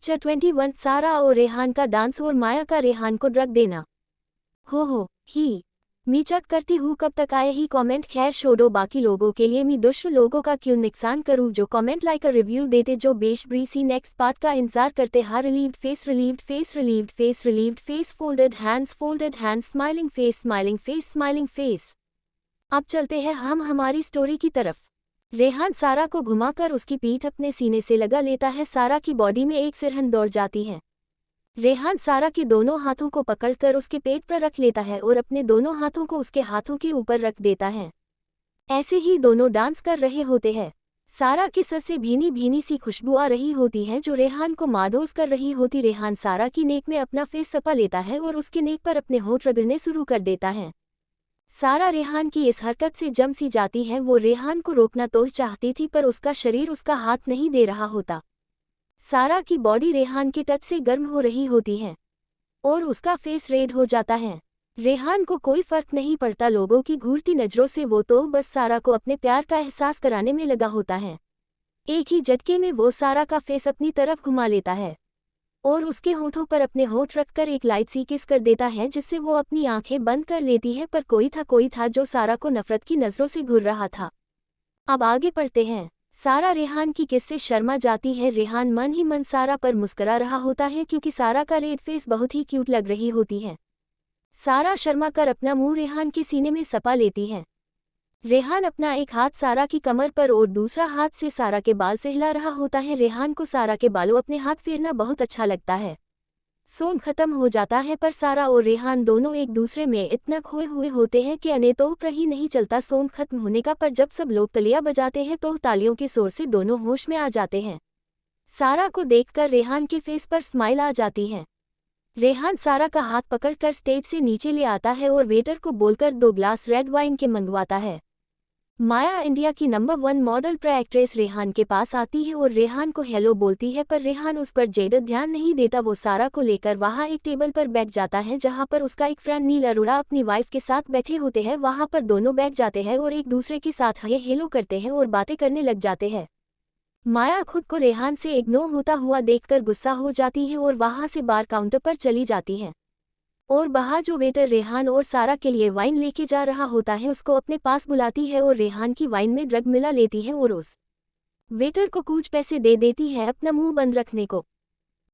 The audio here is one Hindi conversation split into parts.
पिक्चर 21 सारा और रेहान का डांस और माया का रेहान को ड्रग देना। हो ही मी चेक करती हूँ कब तक आए ही कमेंट। खैर छोड़ो बाकी लोगों के लिए, मी दुष्ट लोगों का क्यों नुकसान करूँ जो कमेंट लाइक और रिव्यू देते, जो बेशब्री नेक्स्ट पार्ट का इंतजार करते। हाँ relieved face, relieved face, relieved face, relieved face, folded hands, smiling face, smiling face, smiling face. अब चलते हैं हम हमारी स्टोरी की तरफ। रेहान सारा को घुमाकर उसकी पीठ अपने सीने से लगा लेता है। सारा की बॉडी में एक सिरहन दौड़ जाती है। रेहान सारा के दोनों हाथों को पकड़कर उसके पेट पर रख लेता है और अपने दोनों हाथों को उसके हाथों के ऊपर रख देता है। ऐसे ही दोनों डांस कर रहे होते हैं। सारा के सर से भीनी भीनी सी खुशबू आ रही होती है जो रेहान को मादोस कर रही होती। रेहान सारा की नेक में अपना फेस सपा लेता है और उसके नेक पर अपने होंठ रगड़ने शुरू कर देता है। सारा रेहान की इस हरकत से जम सी जाती है। वो रेहान को रोकना तो चाहती थी पर उसका शरीर उसका हाथ नहीं दे रहा होता। सारा की बॉडी रेहान के टच से गर्म हो रही होती है और उसका फेस रेड हो जाता है। रेहान को कोई फर्क नहीं पड़ता लोगों की घूरती नज़रों से, वो तो बस सारा को अपने प्यार का एहसास कराने में लगा होता है। एक ही झटके में वो सारा का फेस अपनी तरफ घुमा लेता है और उसके होठों पर अपने होठ रखकर एक लाइट सी किस कर देता है जिससे वो अपनी आंखें बंद कर लेती है। पर कोई था जो सारा को नफरत की नज़रों से घूर रहा था। अब आगे पढ़ते हैं। सारा रेहान की किस से शर्मा जाती है। रेहान मन ही मन सारा पर मुस्कुरा रहा होता है क्योंकि सारा का रेड फेस बहुत ही क्यूट लग रही होती है। सारा शर्मा कर अपना मुंह रेहान के सीने में सपा लेती है। रेहान अपना एक हाथ सारा की कमर पर और दूसरा हाथ से सारा के बाल से हिला रहा होता है। रेहान को सारा के बालों अपने हाथ फेरना बहुत अच्छा लगता है। सोन खत्म हो जाता है पर सारा और रेहान दोनों एक दूसरे में इतना खोए हुए होते हैं कि उन्हें तो ही नहीं चलता सोन खत्म होने का। पर जब सब लोग तालियां बजाते हैं तो तालियों के शोर से दोनों होश में आ जाते हैं। सारा को देखकर रेहान के फेस पर स्माइल आ जाती है। रेहान सारा का हाथ पकड़कर स्टेज से नीचे ले आता है और वेटर को बोलकर 2 ग्लास रेड वाइन के मंगवाता है। माया इंडिया की नंबर 1 मॉडल प्र एक्ट्रेस रेहान के पास आती है और रेहान को हेलो बोलती है पर रेहान उस पर ज्यादा ध्यान नहीं देता। वो सारा को लेकर वहां एक टेबल पर बैठ जाता है जहां पर उसका एक फ्रेंड नील अरोड़ा अपनी वाइफ के साथ बैठे होते हैं। वहां पर दोनों बैठ जाते हैं और एक दूसरे के साथ हेलो करते हैं और बातें करने लग जाते हैं। माया खुद को रेहान से इग्नोर होता हुआ देखकर गुस्सा हो जाती है और वहां से बार काउंटर पर चली जाती है और वहाँ जो वेटर रेहान और सारा के लिए वाइन लेके जा रहा होता है उसको अपने पास बुलाती है और रेहान की वाइन में ड्रग मिला लेती है और उस वेटर को कुछ पैसे दे देती है अपना मुंह बंद रखने को।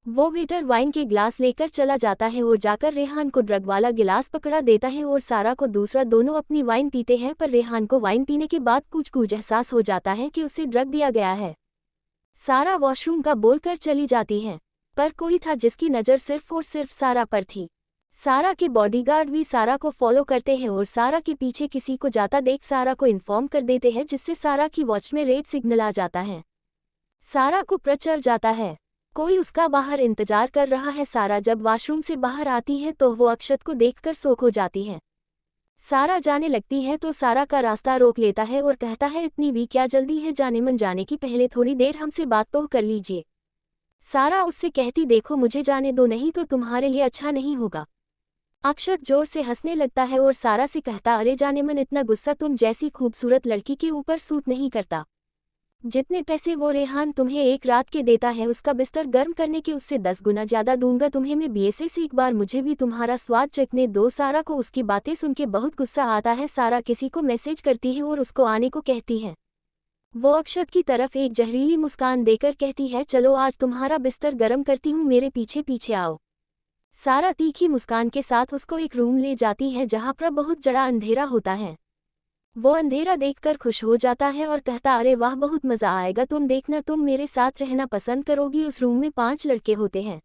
वो वेटर वाइन के गिलास लेकर चला जाता है और जाकर रेहान को ड्रग वाला गिलास पकड़ा देता है और सारा को दूसरा। दोनों अपनी वाइन पीते हैं पर रेहान को वाइन पीने के बाद कुछ एहसास हो जाता है कि उसे ड्रग दिया गया है। सारा वॉशरूम का बोलकर चली जाती है पर कोई था जिसकी नज़र सिर्फ और सिर्फ सारा पर थी। सारा के बॉडीगार्ड भी सारा को फॉलो करते हैं और सारा के पीछे किसी को जाता देख सारा को इन्फॉर्म कर देते हैं जिससे सारा की वॉच में रेड सिग्नल आ जाता है। सारा को पता चल जाता है कोई उसका बाहर इंतजार कर रहा है। सारा जब वॉशरूम से बाहर आती है तो वो अक्षत को देखकर शॉक हो जाती है। सारा जाने लगती है तो सारा का रास्ता रोक लेता है और कहता है इतनी भी क्या जल्दी है जाने मन जाने की, पहले थोड़ी देर हमसे बात तो कर लीजिए। सारा उससे कहती देखो मुझे जाने दो नहीं तो तुम्हारे लिए अच्छा नहीं होगा। अक्षत जोर से हंसने लगता है और सारा से कहता अरे जाने मन इतना गुस्सा तुम जैसी खूबसूरत लड़की के ऊपर सूट नहीं करता। जितने पैसे वो रेहान तुम्हें एक रात के देता है उसका बिस्तर गर्म करने के उससे 10 गुना ज्यादा दूंगा तुम्हें मैं। बीएसए से एक बार मुझे भी तुम्हारा स्वाद चखने दो। सारा को उसकी बातें सुन के बहुत गुस्सा आता है। सारा किसी को मैसेज करती है और उसको आने को कहती है। वो अक्षत की तरफ एक जहरीली मुस्कान देकर कहती है चलो आज तुम्हारा बिस्तर गर्म करती हूँ, मेरे पीछे पीछे आओ। सारा तीखी मुस्कान के साथ उसको एक रूम ले जाती है जहां पर बहुत जड़ा अंधेरा होता है। वो अंधेरा देखकर खुश हो जाता है और कहता अरे वाह बहुत मज़ा आएगा, तुम देखना तुम मेरे साथ रहना पसंद करोगी। उस रूम में 5 लड़के होते हैं।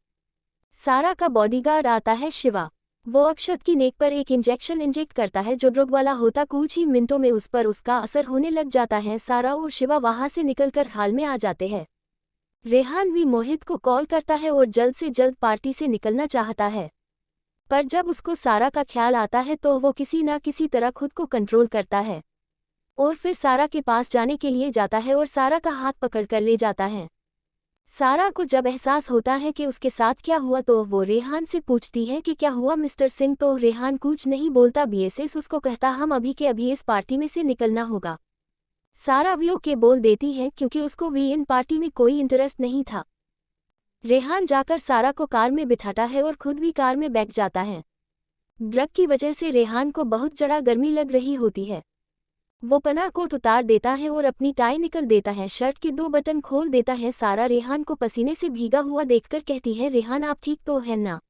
सारा का बॉडीगार्ड आता है शिवा। वो अक्षत की नेक पर एक इंजेक्शन इंजेक्ट करता है जो ड्रग वाला होता। कुछ ही मिनटों में उस पर उसका असर होने लग जाता है। सारा और शिवा वहां से निकलकर हाल में आ जाते हैं। रेहान भी मोहित को कॉल करता है और जल्द से जल्द पार्टी से निकलना चाहता है पर जब उसको सारा का ख्याल आता है तो वो किसी न किसी तरह खुद को कंट्रोल करता है और फिर सारा के पास जाने के लिए जाता है और सारा का हाथ पकड़कर ले जाता है। सारा को जब एहसास होता है कि उसके साथ क्या हुआ तो वो रेहान से पूछती है कि क्या हुआ मिस्टर सिंह, तो रेहान कुछ नहीं बोलता। बीएसएस उसको कहता हम अभी के अभी इस पार्टी में से निकलना होगा। सारा भी ओके बोल देती है क्योंकि उसको भी इन पार्टी में कोई इंटरेस्ट नहीं था। रेहान जाकर सारा को कार में बिठाता है और खुद भी कार में बैठ जाता है। ड्रग की वजह से रेहान को बहुत ज़्यादा गर्मी लग रही होती है। वो पनाह कोट उतार देता है और अपनी टाई निकल देता है, शर्ट के 2 बटन खोल देता है। सारा रेहान को पसीने से भीगा हुआ देखकर कहती है, रेहान आप ठीक तो है ना?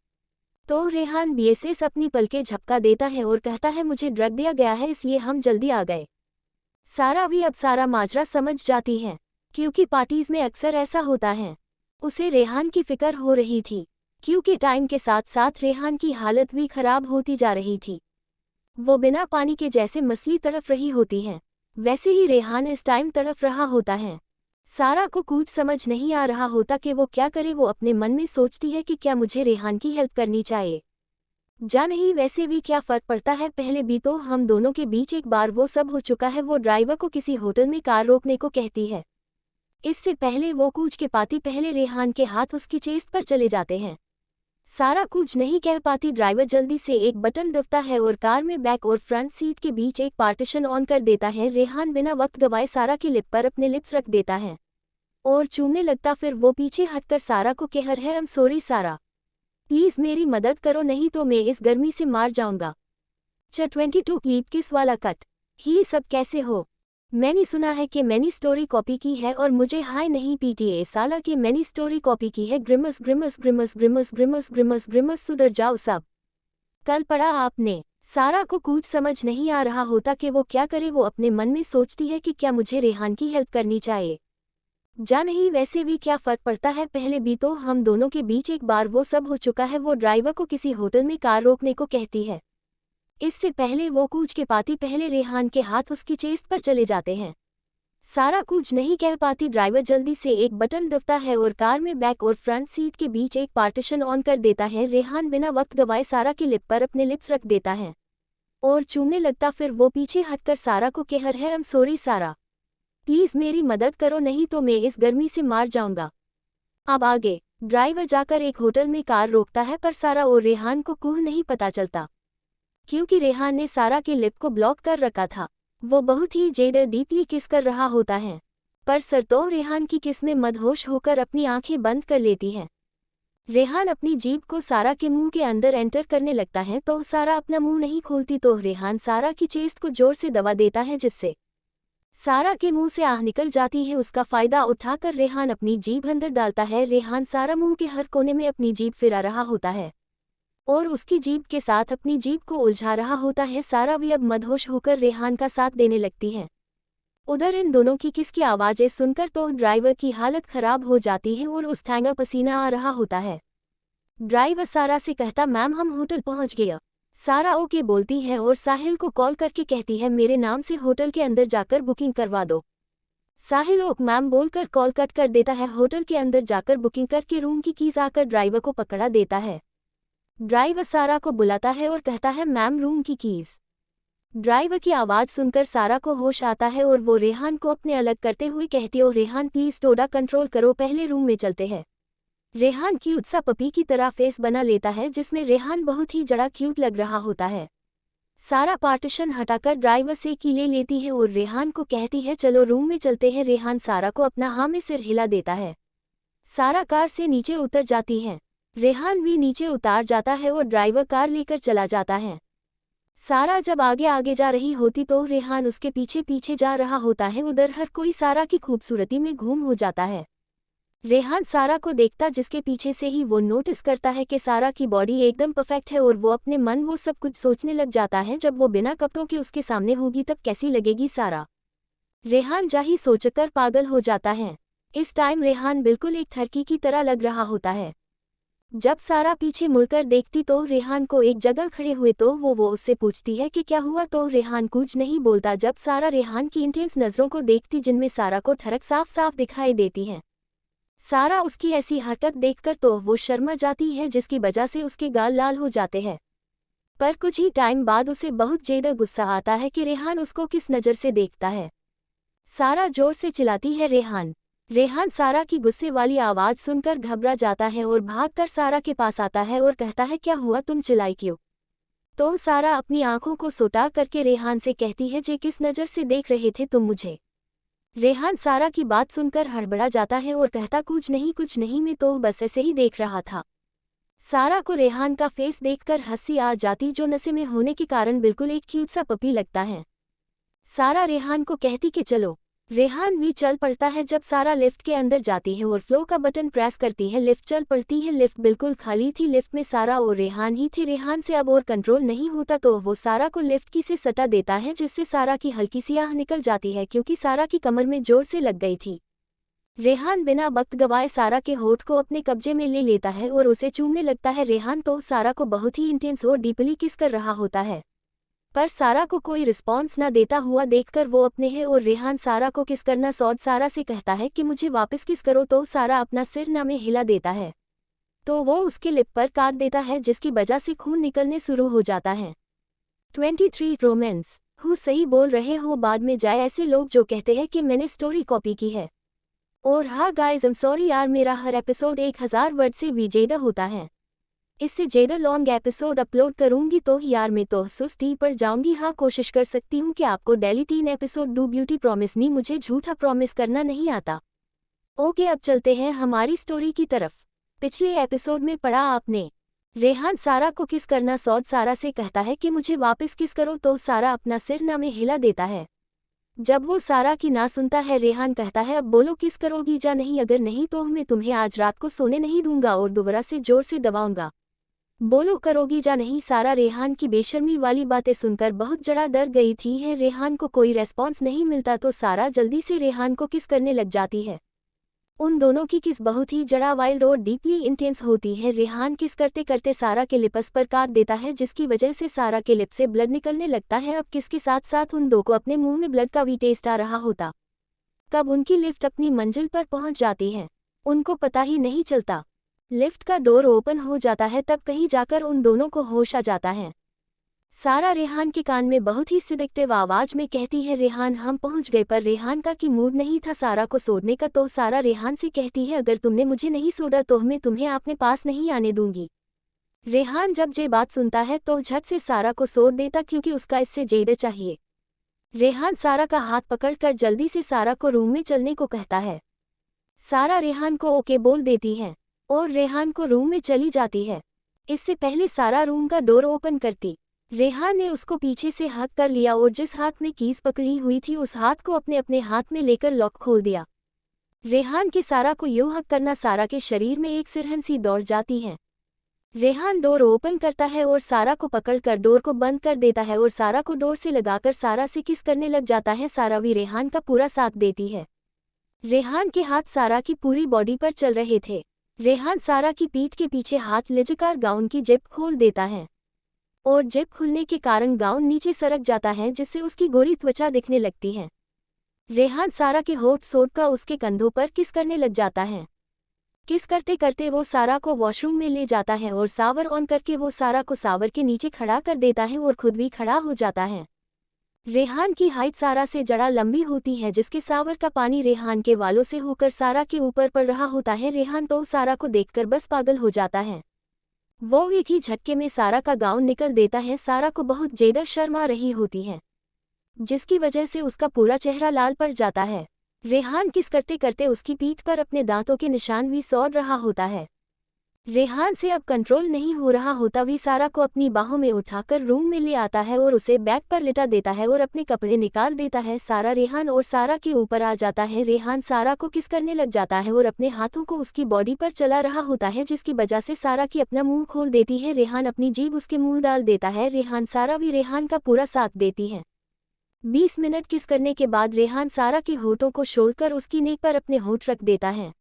तो रेहान बेहोश अपनी पलकें झपका देता है और कहता है, मुझे ड्रग दिया गया है इसलिए हम जल्दी आ गए। सारा भी अब सारा माजरा समझ जाती है, क्योंकि पार्टीज में अक्सर ऐसा होता है। उसे रेहान की फिक्र हो रही थी, क्योंकि टाइम के साथ साथ रेहान की हालत भी खराब होती जा रही थी। वो बिना पानी के जैसे मछली तड़फ रही होती है, वैसे ही रेहान इस टाइम तड़फ रहा होता है। सारा को कुछ समझ नहीं आ रहा होता कि वो क्या करे। वो अपने मन में सोचती है कि क्या मुझे रेहान की हेल्प करनी चाहिए या नहीं, वैसे भी क्या फ़र्क पड़ता है, पहले भी तो हम दोनों के बीच एक बार वो सब हो चुका है। वो ड्राइवर को किसी होटल में कार रोकने को कहती है। इससे पहले वो कुछ के पाती पहले रेहान के हाथ उसकी चेस्ट पर चले जाते हैं। सारा कुछ नहीं कह पाती, ड्राइवर जल्दी से एक बटन दबाता है और कार में बैक और फ्रंट सीट के बीच एक पार्टीशन ऑन कर देता है। रेहान बिना वक्त गवाए सारा की लिप पर अपने लिप्स रख देता है और चूमने लगता। फिर वो पीछे हटकर सारा को कह रहा है, आई एम सॉरी सारा, प्लीज़ मेरी मदद करो, नहीं तो मैं इस गर्मी से मार जाऊंगा। 22 क्लिप किस वाला कट। ही सब कैसे हो? मैंने सुना है कि मैंने स्टोरी कॉपी की है और मुझे हाय नहीं पीटीए साला कि मैंने स्टोरी कॉपी की है। ग्रिमस ग्रिमस ग्रिमस ग्रिमस ग्रिमस ग्रिमस ग्रिमस, सुधर जाओ सब। कल पढ़ा आपने? सारा को कुछ समझ नहीं आ रहा होता कि वो क्या करे। वो अपने मन में सोचती है कि क्या मुझे रेहान की हेल्प करनी चाहिए या नहीं, वैसे भी क्या फ़र्क पड़ता है, पहले भी तो हम दोनों के बीच एक बार वो सब हो चुका है। वो ड्राइवर को किसी होटल में कार रोकने को कहती है। इससे पहले वो कुछ के पाती पहले रेहान के हाथ उसकी चेस्ट पर चले जाते हैं। सारा कुछ नहीं कह पाती, ड्राइवर जल्दी से एक बटन दबाता है और कार में बैक और फ्रंट सीट के बीच एक पार्टीशन ऑन कर देता है। रेहान बिना वक्त गवाए सारा की लिप पर अपने लिप्स रख देता है और चूमने लगता। फिर वो पीछे हटकर सारा को कह रहा है, आई एम सॉरी सारा, प्लीज़ मेरी मदद करो, नहीं तो मैं इस गर्मी से मार जाऊंगा। अब आगे ड्राइवर जाकर एक होटल में कार रोकता है, पर सारा और रेहान को कुछ नहीं पता चलता, क्योंकि रेहान ने सारा के लिप को ब्लॉक कर रखा था। वो बहुत ही ज़्यादा डीपली किस कर रहा होता है, पर सर तो रेहान की किस में मदहोश होकर अपनी आंखें बंद कर लेती है। रेहान अपनी जीभ को सारा के मुंह के अंदर एंटर करने लगता है, तो सारा अपना मुंह नहीं खोलती, तो रेहान सारा की चेस्ट को जोर से दबा देता है, जिससे सारा के मुंह से आह निकल जाती है। उसका फ़ायदा उठाकर रेहान अपनी जीभ अंदर डालता है। रेहान सारा मुंह के हर कोने में अपनी जीभ फिरा रहा होता है और उसकी जीभ के साथ अपनी जीभ को उलझा रहा होता है। सारा भी अब मदहोश होकर रेहान का साथ देने लगती है। उधर इन दोनों की किस की आवाज़ें सुनकर तो ड्राइवर की हालत खराब हो जाती है और उस थैंगा पसीना आ रहा होता है। ड्राइवर सारा से कहता, मैम हम होटल पहुंच गया। सारा ओके बोलती है और साहिल को कॉल करके कहती है, मेरे नाम से होटल के अंदर जाकर बुकिंग करवा दो। साहिल ओक मैम बोलकर कॉल कट कर देता है। होटल के अंदर जाकर बुकिंग करके रूम की कीज आकर ड्राइवर को पकड़ा देता है। ड्राइवर सारा को बुलाता है और कहता है, मैम रूम की कीज। ड्राइवर की आवाज़ सुनकर सारा को होश आता है और वो रेहान को अपने अलग करते हुए कहती है, रेहान प्लीज़ थोड़ा कंट्रोल करो, पहले रूम में चलते हैं। रेहान क्यूट सा पपी की तरह फेस बना लेता है, जिसमें रेहान बहुत ही जड़ा क्यूट लग रहा होता है। सारा पार्टीशन हटाकर ड्राइवर से की ले लेती है और रेहान को कहती है, चलो रूम में चलते हैं। रेहान सारा को अपना हाँ में सिर हिला देता है। सारा कार से नीचे उतर जाती है। रेहान भी नीचे उतार जाता है और ड्राइवर कार लेकर चला जाता है। सारा जब आगे आगे जा रही होती तो रेहान उसके पीछे पीछे जा रहा होता है। उधर हर कोई सारा की खूबसूरती में घूम हो जाता है। रेहान सारा को देखता, जिसके पीछे से ही वो नोटिस करता है कि सारा की बॉडी एकदम परफेक्ट है और वो अपने मन वो सब कुछ सोचने लग जाता है, जब वो बिना कपड़ों के उसके सामने होगी तब कैसी लगेगी सारा। रेहान जाही सोचकर पागल हो जाता है। इस टाइम रेहान बिल्कुल एक थरकी की तरह लग रहा होता है। जब सारा पीछे मुड़कर देखती तो रेहान को एक जगह खड़े हुए तो वो उससे पूछती है कि क्या हुआ, तो रेहान कुछ नहीं बोलता। जब सारा रेहान की इंटेंस नज़रों को देखती, जिनमें सारा को ठरक साफ साफ दिखाई देती है, सारा उसकी ऐसी हरकत देखकर तो वो शर्मा जाती है, जिसकी वजह से उसके गाल लाल हो जाते हैं। पर कुछ ही टाइम बाद उसे बहुत ज़्यादा गुस्सा आता है कि रेहान उसको किस नज़र से देखता है। सारा जोर से चिल्लाती है, रेहान। रेहान सारा की गुस्से वाली आवाज़ सुनकर घबरा जाता है और भागकर सारा के पास आता है और कहता है, क्या हुआ, तुम चिल्लाई क्यों? तो सारा अपनी आंखों को सुटा करके रेहान से कहती है, जे किस नज़र से देख रहे थे तुम मुझे? रेहान सारा की बात सुनकर हड़बड़ा जाता है और कहता कुछ नहीं मैं तो बस ऐसे ही देख रहा था। सारा को रेहान का फेस देखकर हंसी आ जाती, जो नशे में होने के कारण बिल्कुल एक क्यूट सा पपी लगता है। सारा रेहान को कहती कि चलो। रेहान भी चल पड़ता है। जब सारा लिफ्ट के अंदर जाती है और फ्लो का बटन प्रेस करती है, लिफ्ट चल पड़ती है। लिफ्ट बिल्कुल खाली थी, लिफ्ट में सारा और रेहान ही थे। रेहान से अब और कंट्रोल नहीं होता तो वो सारा को लिफ्ट की से सटा देता है, जिससे सारा की हल्की सी आह निकल जाती है क्योंकि सारा की कमर में जोर से लग गई थी। रेहान बिना वक्त गवाए सारा के होठ को अपने कब्जे में ले लेता है और उसे चूमने लगता है। रेहान तो सारा को बहुत ही इंटेंस और डीपली किस कर रहा होता है, पर सारा को कोई रिस्पॉन्स न देता हुआ देखकर वो अपने है और रेहान सारा को किस करना सौद सारा से कहता है कि मुझे वापस किस करो, तो सारा अपना सिर न में हिला देता है तो वो उसके लिप पर काट देता है, जिसकी वजह से खून निकलने शुरू हो जाता है। 23 रोमांस। सही बोल रहे हो, बाद में जाए ऐसे लोग जो कहते हैं कि मैंने स्टोरी कॉपी की है। और हाँ गाइस, आई एम सॉरी यार, मेरा हर एपिसोड 1000 वर्ड से भी ज्यादा होता है। इससे ज्यादा लॉन्ग एपिसोड अपलोड करूंगी तो यार मैं तो सुस्ती पर जाऊंगी। हाँ, कोशिश कर सकती हूँ कि आपको डेली 3 एपिसोड दूं। ब्यूटी प्रॉमिस नहीं, मुझे झूठा प्रॉमिस करना नहीं आता। ओके, अब चलते हैं हमारी स्टोरी की तरफ। पिछले एपिसोड में पढ़ा आपने, रेहान सारा को किस करना सौद सारा से कहता है कि मुझे वापस किस करो, तो सारा अपना सिर ना में हिला देता है। जब वो सारा की ना सुनता है, रेहान कहता है अब बोलो किस करोगी या नहीं, अगर नहीं तो मैं तुम्हें आज रात को सोने नहीं दूंगा और दोबारा से जोर से दबाऊंगा। बोलो करोगी या नहीं। सारा रेहान की बेशर्मी वाली बातें सुनकर बहुत जरा डर गई थी है। रेहान को कोई रेस्पॉन्स नहीं मिलता तो सारा जल्दी से रेहान को किस करने लग जाती है। उन दोनों की किस बहुत ही जरा वाइल्ड और डीपली इंटेंस होती है। रेहान किस करते करते सारा के लिप्स पर काट देता है, जिसकी वजह से सारा के लिप से ब्लड निकलने लगता है। अब किसके साथ साथ उन दो को अपने मुंह में ब्लड का भी टेस्ट आ रहा होता। कब उनकी लिफ्ट अपनी मंजिल पर पहुंच जाती है उनको पता ही नहीं चलता। लिफ्ट का डोर ओपन हो जाता है, तब कहीं जाकर उन दोनों को होश आ जाता है। सारा रेहान के कान में बहुत ही सिडक्टिव आवाज में कहती है रेहान हम पहुंच गए, पर रेहान का की मूड नहीं था सारा को सोड़ने का, तो सारा रेहान से कहती है अगर तुमने मुझे नहीं सोड़ा तो मैं तुम्हें अपने पास नहीं आने दूंगी। रेहान जब ये बात सुनता है तो झट से सारा को सोड़ देता क्योंकि उसका इससे जेड चाहिए। रेहान सारा का हाथ पकड़कर जल्दी से सारा को रूम में चलने को कहता है। सारा रेहान को ओके बोल देती है और रेहान को रूम में चली जाती है। इससे पहले सारा रूम का डोर ओपन करती, रेहान ने उसको पीछे से हक कर लिया और जिस हाथ में कीज पकड़ी हुई थी उस हाथ को अपने अपने हाथ में लेकर लॉक खोल दिया। रेहान के सारा को यूं हक करना सारा के शरीर में एक सिरहन सी दौड़ जाती है। रेहान डोर ओपन करता है और सारा को पकड़कर डोर को बंद कर देता है और सारा को डोर से लगाकर सारा से किस करने लग जाता है। सारा भी रेहान का पूरा साथ देती है। रेहान के हाथ सारा की पूरी बॉडी पर चल रहे थे। रेहान सारा की पीठ के पीछे हाथ लेकर गाउन की जिप खोल देता है और जिप खुलने के कारण गाउन नीचे सरक जाता है, जिससे उसकी गोरी त्वचा दिखने लगती है। रेहान सारा के होठ सोड़कर उसके कंधों पर किस करने लग जाता है। किस करते करते वो सारा को वॉशरूम में ले जाता है और शावर ऑन करके वो सारा को शावर के नीचे खड़ा कर देता है और खुद भी खड़ा हो जाता है। रेहान की हाइट सारा से जरा लंबी होती है, जिसके शावर का पानी रेहान के वालों से होकर सारा के ऊपर पड़ रहा होता है। रेहान तो सारा को देखकर बस पागल हो जाता है। वो एक ही झटके में सारा का गाउन निकल देता है। सारा को बहुत ज्यादा शर्म आ रही होती है, जिसकी वजह से उसका पूरा चेहरा लाल पड़ जाता है। रेहान किस करते करते उसकी पीठ पर अपने दांतों के निशान भी सौड़ रहा होता है। रेहान से अब कंट्रोल नहीं हो रहा होता, भी सारा को अपनी बाहों में उठाकर रूम में ले आता है और उसे बैग पर लिटा देता है और अपने कपड़े निकाल देता है। सारा रेहान और सारा के ऊपर आ जाता है। रेहान सारा को किस करने लग जाता है और अपने हाथों को उसकी बॉडी पर चला रहा होता है, जिसकी वजह से सारा की अपना मुंह खोल देती है। रेहान अपनी जीभ उसके मुंह डाल देता है। रेहान सारा भी रेहान का पूरा साथ देती है। 20 मिनट किस करने के बाद रेहान सारा के होठों को छोड़कर उसकी नेक पर अपने होठ रख देता है,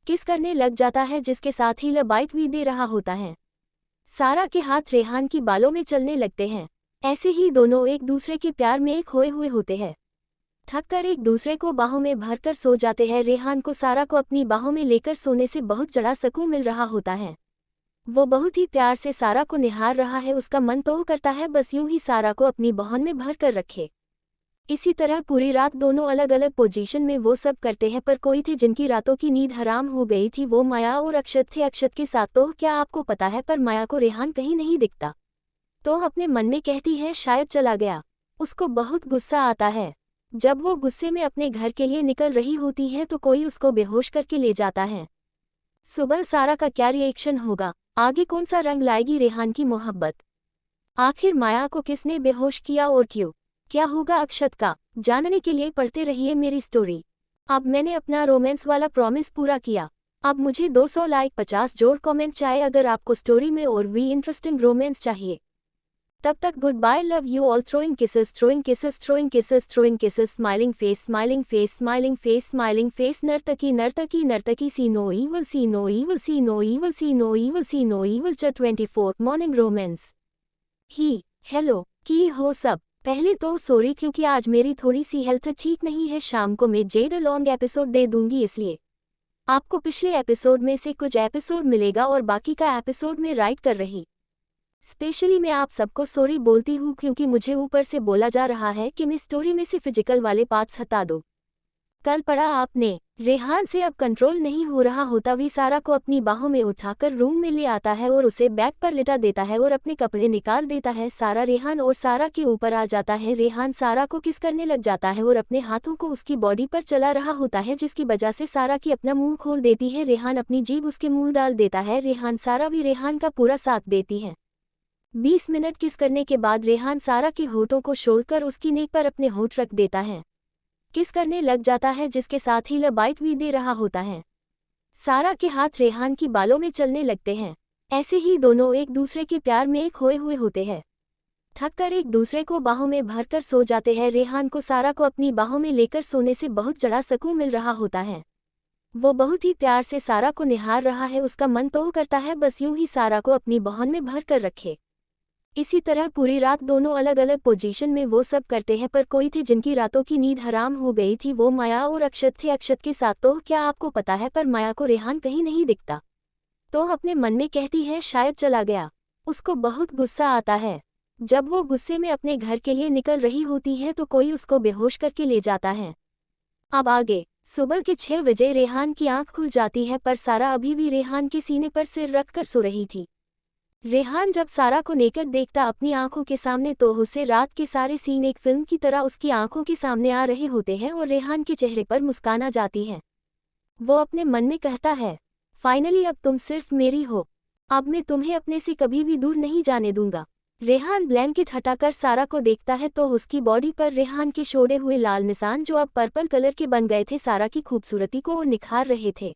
किस करने लग जाता है, जिसके साथ ही बाइट भी दे रहा होता है। सारा के हाथ रेहान की बालों में चलने लगते हैं। ऐसे ही दोनों एक दूसरे के प्यार में एक खोए हुए होते हैं। थक कर एक दूसरे को बाहों में भरकर सो जाते हैं। रेहान को सारा को अपनी बाहों में लेकर सोने से बहुत जड़ा सुकून मिल रहा होता है। वो बहुत ही प्यार से सारा को निहार रहा है। उसका मन तो करता है बस यूं ही सारा को अपनी बाहों में भर कर रखे। इसी तरह पूरी रात दोनों अलग अलग पोजीशन में वो सब करते हैं, पर कोई थे जिनकी रातों की नींद हराम हो गई थी। वो माया और अक्षत थे। अक्षत के साथ तो क्या आपको पता है, पर माया को रेहान कहीं नहीं दिखता, तो अपने मन में कहती है शायद चला गया। उसको बहुत गुस्सा आता है। जब वो गुस्से में अपने घर के लिए निकल रही होती है तो कोई उसको बेहोश करके ले जाता है। सुबह सारा का क्या रिएक्शन होगा? आगे कौन सा रंग लाएगी रेहान की मोहब्बत? आखिर माया को किसने बेहोश किया और क्यों? क्या होगा अक्षत का? जानने के लिए पढ़ते रहिए मेरी स्टोरी। अब मैंने अपना रोमांस वाला प्रॉमिस पूरा किया। अब मुझे 200 लाइक 50 जोड़ कमेंट चाहिए अगर आपको स्टोरी में और भी इंटरेस्टिंग रोमांस चाहिए। तब तक good bye, love you all, throwing kisses throwing kisses throwing kisses throwing kisses, smiling face smiling face smiling face smiling face, नर्तकी नर्तकी नर्तकी, see no evil see no evil see no evil see no evil see no evil, 24 morning romance. Hi hello की हो सब? पहले तो सॉरी क्योंकि आज मेरी थोड़ी सी हेल्थ ठीक नहीं है। शाम को मैं जेड लॉन्ग एपिसोड दे दूंगी, इसलिए आपको पिछले एपिसोड में से कुछ एपिसोड मिलेगा और बाकी का एपिसोड में राइट कर रही। स्पेशली मैं आप सबको सॉरी बोलती हूँ क्योंकि मुझे ऊपर से बोला जा रहा है कि मैं स्टोरी में से फिजिकल वाले पार्ट्स हटा दो। कल पढ़ा आपने, रेहान से अब कंट्रोल नहीं हो रहा होता। वी सारा को अपनी बाहों में उठाकर रूम में ले आता है और उसे बैग पर लिटा देता है और अपने कपड़े निकाल देता है। सारा रेहान और सारा के ऊपर आ जाता है। रेहान सारा को किस करने लग जाता है और अपने हाथों को उसकी बॉडी पर चला रहा होता है, जिसकी वजह से सारा की अपना मुंह खोल देती है। रेहान अपनी जीभ उसके मुंह डाल देता है। रेहान सारा भी रेहान का पूरा साथ देती है। 20 मिनट किस करने के बाद रेहान सारा के होठों को छोड़कर उसकी नेक पर अपने होठ रख देता है। किस करने लग जाता है, जिसके साथ ही लबाइट भी दे रहा होता है। सारा के हाथ रेहान की बालों में चलने लगते हैं। ऐसे ही दोनों एक दूसरे के प्यार में एक खोए हुए होते हैं। थक कर एक दूसरे को बाहों में भरकर सो जाते हैं। रेहान को सारा को अपनी बाहों में लेकर सोने से बहुत जड़ा सुकून मिल रहा होता है। वो बहुत ही प्यार से सारा को निहार रहा है। उसका मन तो करता है बस यूं ही सारा को अपनी बाहों में भर कर रखे। इसी तरह पूरी रात दोनों अलग अलग पोजीशन में वो सब करते हैं, पर कोई थे जिनकी रातों की नींद हराम हो गई थी। वो माया और अक्षत थे। अक्षत के साथ तो क्या आपको पता है, पर माया को रेहान कहीं नहीं दिखता। तो अपने मन में कहती है शायद चला गया। उसको बहुत गुस्सा आता है। जब वो गुस्से में अपने घर के लिए निकल रही होती है तो कोई उसको बेहोश करके ले जाता है। अब आगे सुबह के 6 बजे रेहान की आंख खुल जाती है, पर सारा अभी भी रेहान के सीने पर सिर रखकर सो रही थी। रेहान जब सारा को नेकड देखता अपनी आंखों के सामने तो उसे रात के सारे सीन एक फिल्म की तरह उसकी आंखों के सामने आ रहे होते हैं और रेहान के चेहरे पर मुस्कान आ जाती है। वो अपने मन में कहता है फाइनली अब तुम सिर्फ मेरी हो। अब मैं तुम्हें अपने से कभी भी दूर नहीं जाने दूंगा। रेहान ब्लैंकेट हटाकर सारा को देखता है तो उसकी बॉडी पर रेहान के छोड़े हुए लाल निशान जो अब पर्पल कलर के बन गए थे सारा की खूबसूरती को और निखार रहे थे।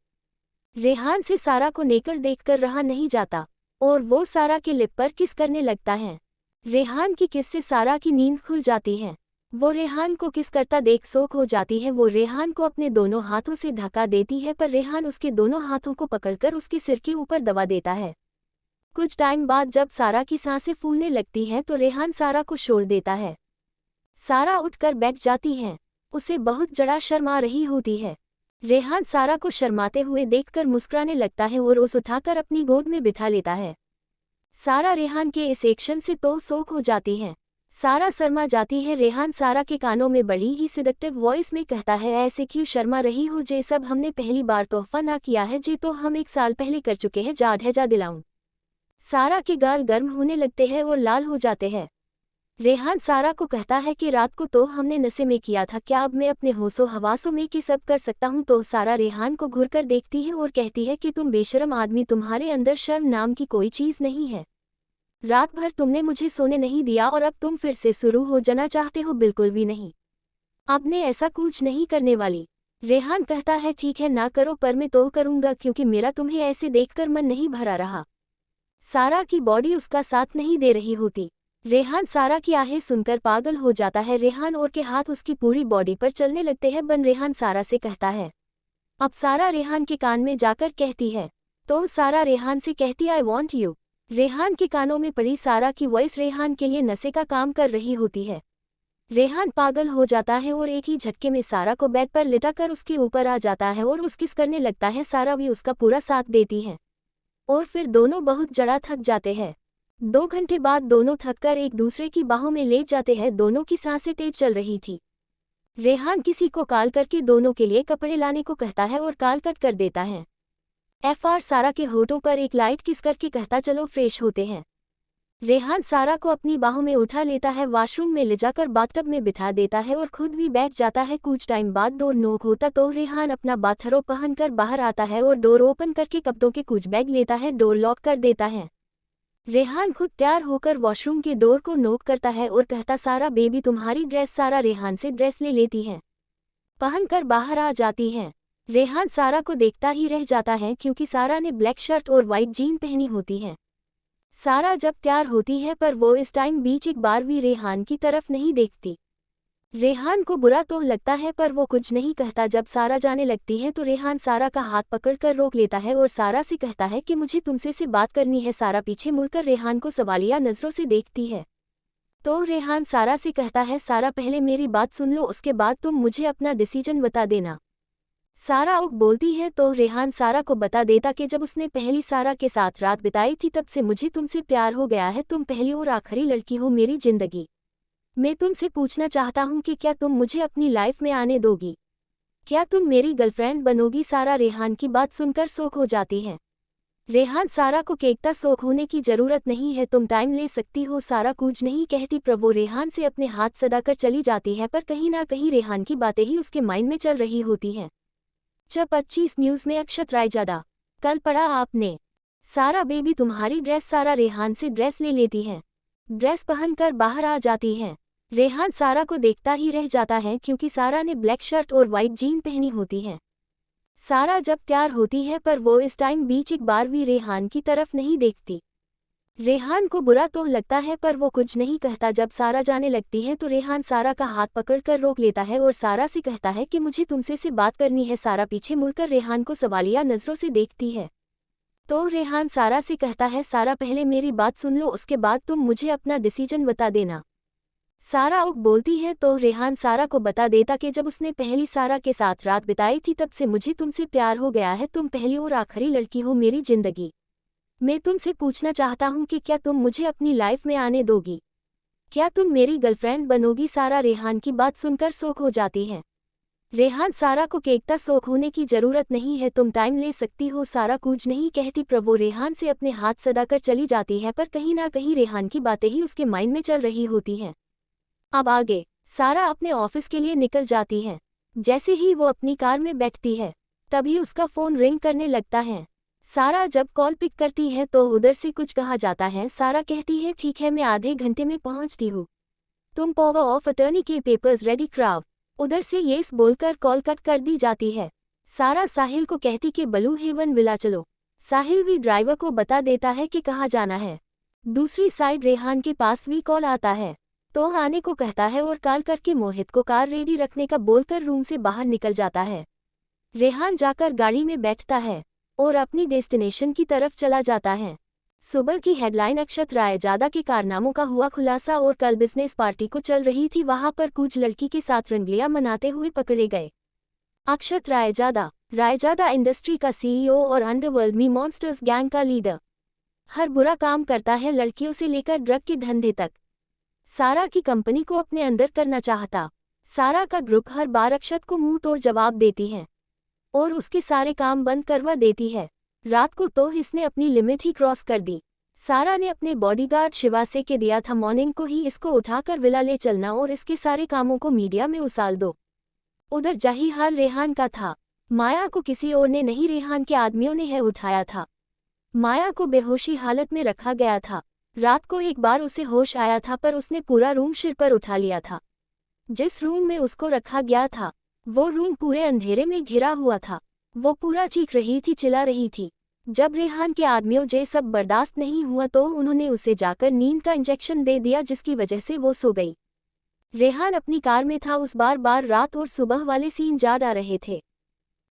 रेहान से सारा को नेकड देखकर रहा नहीं जाता और वो सारा के लिप पर किस करने लगता है। रेहान की किस से सारा की नींद खुल जाती है। वो रेहान को किस करता देख शौक हो जाती है। वो रेहान को अपने दोनों हाथों से धक्का देती है, पर रेहान उसके दोनों हाथों को पकड़कर उसके सिर के ऊपर दबा देता है। कुछ टाइम बाद जब सारा की सांसें फूलने लगती हैं तो रेहान सारा को छोड़ देता है। सारा उठकर बैठ जाती है। उसे बहुत जड़ा शर्म आ रही होती है। रेहान सारा को शर्माते हुए देखकर मुस्कुराने लगता है और उसे उठाकर अपनी गोद में बिठा लेता है। सारा रेहान के इस एक्शन से तो शौक हो जाती है। सारा शर्मा जाती है। रेहान सारा के कानों में बड़ी ही सिडक्टिव वॉइस में कहता है ऐसे क्यों शर्मा रही हो, जे सब हमने पहली बार तोहफा ना किया है, जे तो हम 1 साल पहले कर चुके हैं, याद है जा दिलाऊं। सारा के गाल गर्म होने लगते हैं और लाल हो जाते हैं। रेहान सारा को कहता है कि रात को तो हमने नशे में किया था, क्या अब मैं अपने होशो हवासों में कि सब कर सकता हूँ। तो सारा रेहान को घूरकर देखती है और कहती है कि तुम बेशर्म आदमी, तुम्हारे अंदर शर्म नाम की कोई चीज़ नहीं है। रात भर तुमने मुझे सोने नहीं दिया और अब तुम फिर से शुरू हो जाना चाहते हो। बिल्कुल भी नहीं, अब मैं ऐसा कुछ नहीं करने वाली। रेहान कहता है ठीक है ना करो, पर मैं तो करूँगा क्योंकि मेरा तुम्हें ऐसे देखकर मन नहीं भरा रहा। सारा की बॉडी उसका साथ नहीं दे रही होती। रेहान सारा की आहें सुनकर पागल हो जाता है। रेहान और के हाथ उसकी पूरी बॉडी पर चलने लगते हैं। बन रेहान सारा से कहता है। अब सारा रेहान के कान में जाकर कहती है, तो सारा रेहान से कहती आई वॉन्ट यू। रेहान के कानों में पड़ी सारा की वॉइस रेहान के लिए नशे का काम कर रही होती है। रेहान पागल हो जाता है और एक ही झटके में सारा को बेड पर लिटाकर उसके ऊपर आ जाता है और उस किस करने लगता है। सारा भी उसका पूरा साथ देती है और फिर दोनों बहुत जड़ा थक जाते हैं। 2 घंटे बाद दोनों थककर एक दूसरे की बाहों में लेट जाते हैं। दोनों की सांसें तेज चल रही थी। रेहान किसी को कॉल करके दोनों के लिए कपड़े लाने को कहता है और कॉल कट कर देता है। सारा के होठों पर एक लाइट किस करके कहता चलो फ्रेश होते हैं। रेहान सारा को अपनी बाहों में उठा लेता है, वॉशरूम में ले जाकर बाथटब में बिठा देता है और खुद भी बैठ जाता है। कुछ टाइम बाद डोर नॉक होता तो रेहान अपना बाथरोब पहनकर बाहर आता है और डोर ओपन करके कपड़ों के कुछ बैग लेता है, डोर लॉक कर देता है। रेहान खुद तैयार होकर वॉशरूम के डोर को नॉक करता है और कहता, सारा बेबी तुम्हारी ड्रेस। सारा रेहान से ड्रेस ले लेती है, पहनकर बाहर आ जाती है। रेहान सारा को देखता ही रह जाता है क्योंकि सारा ने ब्लैक शर्ट और वाइट जीन पहनी होती है। सारा जब तैयार होती है पर वो इस टाइम बीच एक बार भी रेहान की तरफ नहीं देखती। रेहान को बुरा तो लगता है पर वो कुछ नहीं कहता। जब सारा जाने लगती है तो रेहान सारा का हाथ पकड़कर रोक लेता है और सारा से कहता है कि मुझे तुमसे से बात करनी है। सारा पीछे मुड़कर रेहान को सवालिया नज़रों से देखती है तो रेहान सारा से कहता है, सारा पहले मेरी बात सुन लो, उसके बाद तुम मुझे अपना डिसीजन बता देना। सारा उक बोलती है तो रेहान सारा को बता देता कि जब उसने पहली सारा के साथ रात बिताई थी तब से मुझे तुमसे प्यार हो गया है। तुम पहली और आखिरी लड़की हो मेरी जिंदगी। मैं तुमसे पूछना चाहता हूँ कि क्या तुम मुझे अपनी लाइफ में आने दोगी? क्या तुम मेरी गर्लफ्रेंड बनोगी? सारा रेहान की बात सुनकर शौक हो जाती है। रेहान सारा को कहता, शौक होने की जरूरत नहीं है, तुम टाइम ले सकती हो। सारा कुछ नहीं कहती पर वो रेहान से अपने हाथ सदाकर चली जाती है, पर कहीं ना कहीं रेहान की बातें ही उसके माइंड में चल रही होती हैं। जब 25 न्यूज़ में अक्षत रायजादा, कल पढ़ा आपने? सारा बेबी तुम्हारी ड्रेस। सारा रेहान से ड्रेस ले लेती है, ड्रेस पहनकर बाहर आ जाती है। रेहान सारा को देखता ही रह जाता है क्योंकि सारा ने ब्लैक शर्ट और वाइट जीन पहनी होती है। सारा जब तैयार होती है पर वो इस टाइम बीच एक बार भी रेहान की तरफ नहीं देखती। रेहान को बुरा तो लगता है पर वो कुछ नहीं कहता। जब सारा जाने लगती है तो रेहान सारा का हाथ पकड़कर रोक लेता है और सारा से कहता है कि मुझे तुमसे से बात करनी है। सारा पीछे मुड़कर रेहान को सवालिया नज़रों से देखती है तो रेहान सारा से कहता है, सारा पहले मेरी बात सुन लो, उसके बाद तुम मुझे अपना डिसीजन बता देना। सारा उक बोलती है तो रेहान सारा को बता देता कि जब उसने पहली सारा के साथ रात बिताई थी तब से मुझे तुमसे प्यार हो गया है। तुम पहली और आखिरी लड़की हो मेरी जिंदगी। मैं तुमसे पूछना चाहता हूँ कि क्या तुम मुझे अपनी लाइफ में आने दोगी? क्या तुम मेरी गर्लफ्रेंड बनोगी? सारा रेहान की बात सुनकर शौक हो जाती है। रेहान सारा को कहता, शौक होने की जरूरत नहीं है, तुम टाइम ले सकती हो। सारा कुछ नहीं कहती पर वो रेहान से अपने हाथ सदाकर चली जाती है, पर कहीं ना कहीं रेहान की बातें ही उसके माइंड में चल रही होती हैं। अब आगे सारा अपने ऑफिस के लिए निकल जाती है। जैसे ही वो अपनी कार में बैठती है तभी उसका फ़ोन रिंग करने लगता है। सारा जब कॉल पिक करती है तो उधर से कुछ कहा जाता है। सारा कहती है, ठीक है मैं आधे घंटे में पहुंचती हूँ, तुम पावर ऑफ अटर्नी के पेपर्स रेडी कराओ। उधर से येस बोलकर कॉल कट कर दी जाती है। सारा साहिल को कहती कि ब्लू हेवन विला चलो। साहिल भी ड्राइवर को बता देता है कि कहाँ जाना है। दूसरी साइड रेहान के पास भी कॉल आता है तो आने को कहता है और कॉल करके मोहित को कार रेडी रखने का बोलकर रूम से बाहर निकल जाता है। रेहान जाकर गाड़ी में बैठता है और अपनी डेस्टिनेशन की तरफ चला जाता है। सुबह की हेडलाइन, अक्षत रायजादा के कारनामों का हुआ खुलासा और कल बिजनेस पार्टी को चल रही थी, वहां पर कुछ लड़की के साथ रंगलियां मनाते हुए पकड़े गए। अक्षत रायजादा इंडस्ट्री का सीईओ और अंडरवर्ल्ड में मॉन्स्टर्स गैंग का लीडर। हर बुरा काम करता है, लड़कियों से लेकर ड्रग के धंधे तक। सारा की कंपनी को अपने अंदर करना चाहता। सारा का ग्रुप हर बार अक्षत को मुंह तोड़ जवाब देती है और उसके सारे काम बंद करवा देती है। रात को तो इसने अपनी लिमिट ही क्रॉस कर दी। सारा ने अपने बॉडीगार्ड शिवा से के दिया था मॉर्निंग को ही इसको उठाकर विला ले चलना और इसके सारे कामों को मीडिया में उसाल दो। उधर जही हाल रेहान का था। माया को किसी और ने नहीं, रेहान के आदमियों ने है उठाया था। माया को बेहोशी हालत में रखा गया था। रात को एक बार उसे होश आया था पर उसने पूरा रूम सिर पर उठा लिया था। जिस रूम में उसको रखा गया था वो रूम पूरे अंधेरे में घिरा हुआ था। वो पूरा चीख रही थी, चिल्ला रही थी। जब रेहान के आदमियों ये सब बर्दाश्त नहीं हुआ तो उन्होंने उसे जाकर नींद का इंजेक्शन दे दिया, जिसकी वजह से वो सो गई। रेहान अपनी कार में था, उस बार रात और सुबह वाले सीन याद आ रहे थे।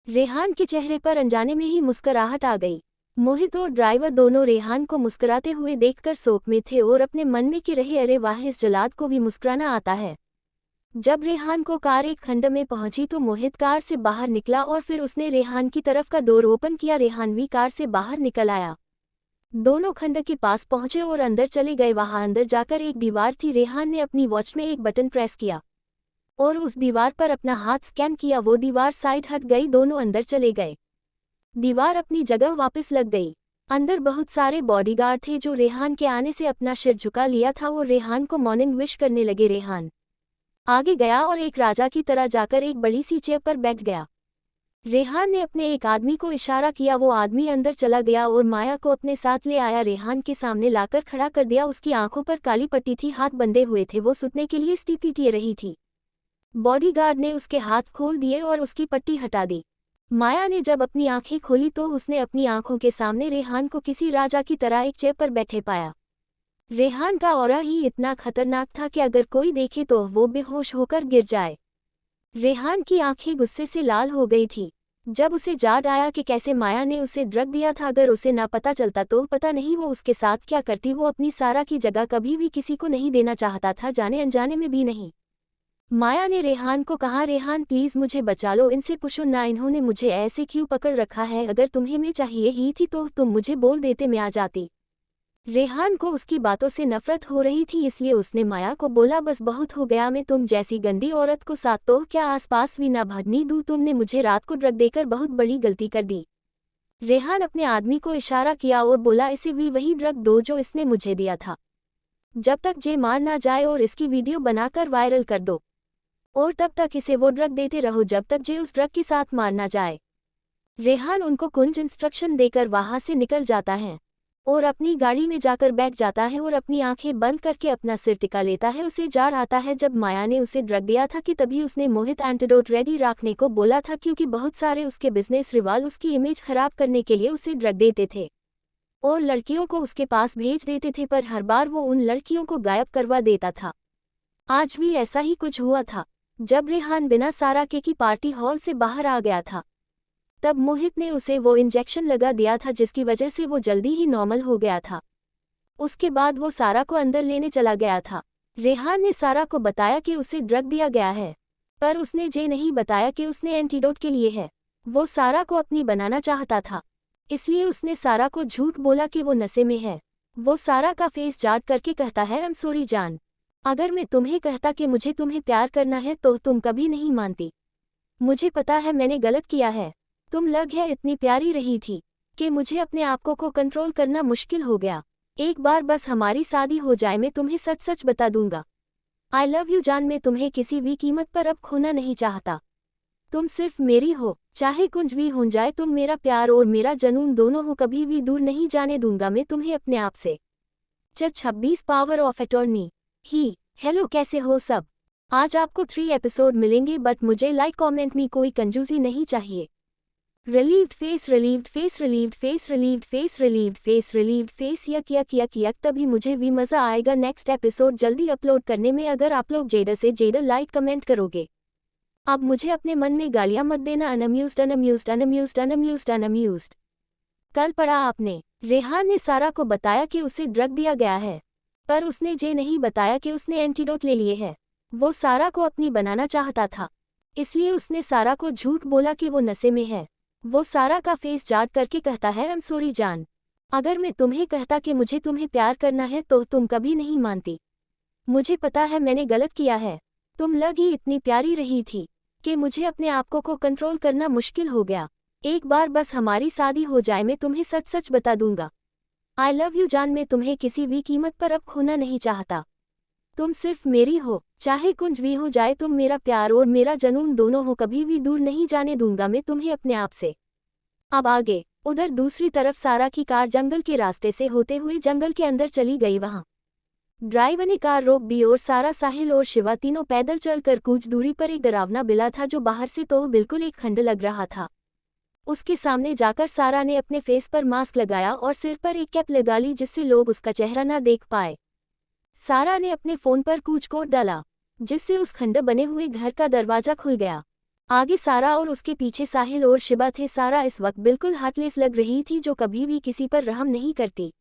रेहान के चेहरे पर अनजाने में ही मुस्कुराहट आ गई। मोहित और ड्राइवर दोनों रेहान को मुस्कुराते हुए देखकर शोक में थे और अपने मन में कि रहे, अरे वाह, इस जलाद को भी मुस्कुराना आता है। जब रेहान को कार एक खंड में पहुंची तो मोहित कार से बाहर निकला और फिर उसने रेहान की तरफ का डोर ओपन किया। रेहान भी कार से बाहर निकल आया। दोनों खंड के पास पहुंचे और अंदर चले गए। वहां अंदर जाकर एक दीवार थी। रेहान ने अपनी वॉच में एक बटन प्रेस किया और उस दीवार पर अपना हाथ स्कैन किया। वो दीवार साइड हट गई, दोनों अंदर चले गए। दीवार अपनी जगह वापस लग गई। अंदर बहुत सारे बॉडीगार्ड थे जो रेहान के आने से अपना सिर झुका लिया था और रेहान को मॉर्निंग विश करने लगे। रेहान आगे गया और एक राजा की तरह जाकर एक बड़ी सी चेयर पर बैठ गया। रेहान ने अपने एक आदमी को इशारा किया, वो आदमी अंदर चला गया और माया को अपने साथ ले आया। रेहान के सामने लाकर खड़ा कर दिया। उसकी आंखों पर काली पट्टी थी, हाथ बंधे हुए थे, वो सुतने के लिए स्टीपीटिए रही थी। बॉडीगार्ड ने उसके हाथ खोल दिए और उसकी पट्टी हटा दी। माया ने जब अपनी आंखें खोली तो उसने अपनी आंखों के सामने रेहान को किसी राजा की तरह एक चेयर पर बैठे पाया। रेहान का ऑरा ही इतना खतरनाक था कि अगर कोई देखे तो वो बेहोश होकर गिर जाए। रेहान की आंखें गुस्से से लाल हो गई थी। जब उसे याद आया कि कैसे माया ने उसे ड्रग दिया था, अगर उसे ना पता चलता तो पता नहीं वो उसके साथ क्या करती। वो अपनी सारा की जगह कभी भी किसी को नहीं देना चाहता था, जाने अनजाने में भी नहीं। माया ने रेहान को कहा, रेहान प्लीज मुझे बचा लो, इनसे पूछो ना इन्होंने मुझे ऐसे क्यों पकड़ रखा है। अगर तुम्हें मैं चाहिए ही थी तो तुम मुझे बोल देते, मैं आ जाती। रेहान को उसकी बातों से नफरत हो रही थी, इसलिए उसने माया को बोला, बस बहुत हो गया, मैं तुम जैसी गंदी औरत को साथ तो क्या आसपास भी ना भगनी दूं। तुमने मुझे रात को ड्रग देकर बहुत बड़ी गलती कर दी। रेहान अपने आदमी को इशारा किया और बोला, इसे भी वही ड्रग दो जो इसने मुझे दिया था। जब तक जे मार ना जाए और इसकी वीडियो बनाकर वायरल कर दो, और तब तक इसे वो ड्रग देते रहो जब तक जे उस ड्रग के साथ मार ना जाए। रेहान उनको कुछ इंस्ट्रक्शन देकर वहां से निकल जाता है और अपनी गाड़ी में जाकर बैठ जाता है और अपनी आंखें बंद करके अपना सिर टिका लेता है। उसे याद आता है जब माया ने उसे ड्रग दिया था कि तभी उसने मोहित एंटीडोट रेडी रखने को बोला था, क्योंकि बहुत सारे उसके बिजनेस रिवाल उसकी इमेज खराब करने के लिए उसे ड्रग देते थे और लड़कियों को उसके पास भेज देते थे, पर हर बार वो उन लड़कियों को गायब करवा देता था। आज भी ऐसा ही कुछ हुआ था। जब रेहान बिना सारा के की पार्टी हॉल से बाहर आ गया था तब मोहित ने उसे वो इंजेक्शन लगा दिया था जिसकी वजह से वो जल्दी ही नॉर्मल हो गया था। उसके बाद वो सारा को अंदर लेने चला गया था। रेहान ने सारा को बताया कि उसे ड्रग दिया गया है, पर उसने ये नहीं बताया कि उसने एंटीडोट के लिए है। वो सारा को अपनी बनाना चाहता था, इसलिए उसने सारा को झूठ बोला कि वो नशे में है। वो सारा का फेस जाट करके कहता है, आई एम सॉरी जान, अगर मैं तुम्हें कहता कि मुझे तुम्हें प्यार करना है तो तुम कभी नहीं मानती। मुझे पता है मैंने गलत किया है। तुम लग है इतनी प्यारी रही थी कि मुझे अपने आप को कंट्रोल करना मुश्किल हो गया। एक बार बस हमारी शादी हो जाए, मैं तुम्हें सच सच बता दूंगा। आई लव यू जान, मैं तुम्हें किसी भी कीमत पर अब खोना नहीं चाहता। तुम सिर्फ मेरी हो, चाहे कुछ भी हो जाए। तुम मेरा प्यार और मेरा जुनून दोनों हो, कभी भी दूर नहीं जाने दूंगा मैं तुम्हें अपने आप से। 26 power of attorney. He hello, कैसे हो सब? आज आपको 3 एपिसोड मिलेंगे, बट मुझे लाइक कमेंट में कोई कंजूसी नहीं चाहिए। Relieved face, relieved face, relieved face, relieved face, relieved face, relieved face, यक यक यक यक, तभी मुझे भी मजा आएगा नेक्स्ट एपिसोड जल्दी अपलोड करने में, अगर आप लोग ज्यादा से ज्यादा लाइक कमेंट करोगे। अब मुझे अपने मन में गालियां मत देना। अनअम्यूज्ड, अनअम्यूज्ड, अनअम्यूज्ड, अनअम्यूज्ड, अनअम्यूज्ड। कल पढ़ा आपने, रेहान ने सारा को बताया कि उसे ड्रग दिया गया है, पर उसने ये नहीं बताया कि उसने एंटीडोट ले लिए है। वो सारा को अपनी बनाना चाहता था, इसलिए उसने सारा को झूठ बोला कि वो नशे में है। वो सारा का फेस जाट करके कहता है, आई एम सॉरी जान, अगर मैं तुम्हें कहता कि मुझे तुम्हें प्यार करना है तो तुम कभी नहीं मानती। मुझे पता है मैंने गलत किया है। तुम लग ही इतनी प्यारी रही थी कि मुझे अपने आप को कंट्रोल करना मुश्किल हो गया। एक बार बस हमारी शादी हो जाए, मैं तुम्हें सच सच बता दूंगा। आई लव यू जान, मैं तुम्हें किसी भी कीमत पर अब खोना नहीं चाहता। तुम सिर्फ मेरी हो, चाहे कुछ भी हो जाए। तुम मेरा प्यार और मेरा जुनून दोनों हो, कभी भी दूर नहीं जाने दूंगा मैं तुम्हें अपने आप से। अब आगे उधर दूसरी तरफ सारा की कार जंगल के रास्ते से होते हुए जंगल के अंदर चली गई। वहां ड्राइवर ने कार रोक दी और सारा, साहिल और शिवा तीनों पैदल चलकर कुछ दूरी पर एक डरावना बिल्ला था जो बाहर से तो बिल्कुल एक खंड लग रहा था। उसके सामने जाकर सारा ने अपने फेस पर मास्क लगाया और सिर पर एक कैप लगा ली जिससे लोग उसका चेहरा ना देख पाए। सारा ने अपने फोन पर कुछ कोड डाला जिससे उस खंड बने हुए घर का दरवाजा खुल गया। आगे सारा और उसके पीछे साहिल और शिवा थे। सारा इस वक्त बिल्कुल हार्टलेस लग रही थी, जो कभी भी किसी पर रहम नहीं करती।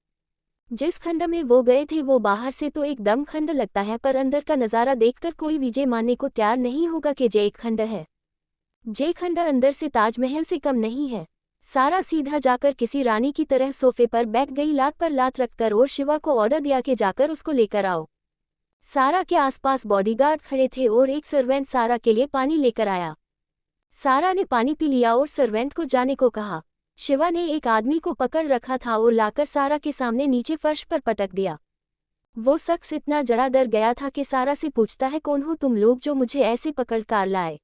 जिस खंड में वो गए थे वो बाहर से तो एकदम खंड लगता है, पर अंदर का नज़ारा देखकर कोई विजय मानने को तैयार नहीं होगा कि ये एक खंड है। जे खंड अंदर से ताजमहल से कम नहीं है। सारा सीधा जाकर किसी रानी की तरह सोफे पर बैठ गई, लात पर लात रखकर, और शिवा को ऑर्डर दिया कि जाकर उसको लेकर आओ। सारा के आसपास बॉडीगार्ड खड़े थे और एक सर्वेंट सारा के लिए पानी लेकर आया। सारा ने पानी पी लिया और सर्वेंट को जाने को कहा। शिवा ने एक आदमी को पकड़ रखा था और लाकर सारा के सामने नीचे फर्श पर पटक दिया। वो शख्स इतना जड़ा डर गया था कि सारा से पूछता है, कौन हो तुम लोग जो मुझे ऐसे पकड़ कर लाए।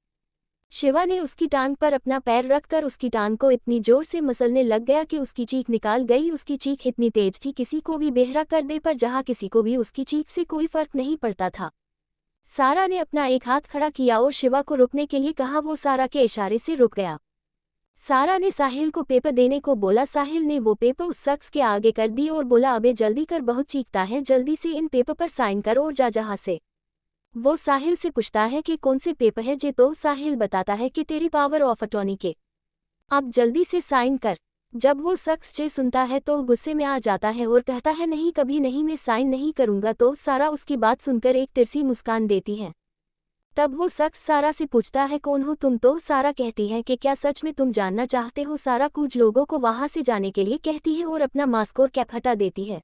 शिवा ने उसकी टांग पर अपना पैर रखकर उसकी टांग को इतनी जोर से मसलने लग गया कि उसकी चीख निकाल गई। उसकी चीख इतनी तेज थी किसी को भी बेहरा कर दे, पर जहाँ किसी को भी उसकी चीख से कोई फर्क नहीं पड़ता था। सारा ने अपना एक हाथ खड़ा किया और शिवा को रुकने के लिए कहा। वो सारा के इशारे से रुक गया। सारा ने साहिल को पेपर देने को बोला। साहिल ने वो पेपर उस शख्स के आगे कर दी और बोला, अबे जल्दी कर, बहुत चीखता है, जल्दी से इन पेपर पर साइन कर और जा जहाँ से। वो साहिल से पूछता है कि कौन से पेपर है जे, तो साहिल बताता है कि तेरी पावर ऑफ अटॉर्नी के, अब जल्दी से साइन कर। जब वो शख्स जे सुनता है तो गुस्से में आ जाता है और कहता है, नहीं कभी नहीं, मैं साइन नहीं करूंगा। तो सारा उसकी बात सुनकर एक तिरछी मुस्कान देती है। तब वो शख्स सारा से पूछता है, कौन हो तुम। तो सारा कहती है कि क्या सच में तुम जानना चाहते हो। सारा कुछ लोगों को वहां से जाने के लिए कहती है और अपना मास्क और कैप हटा देती है।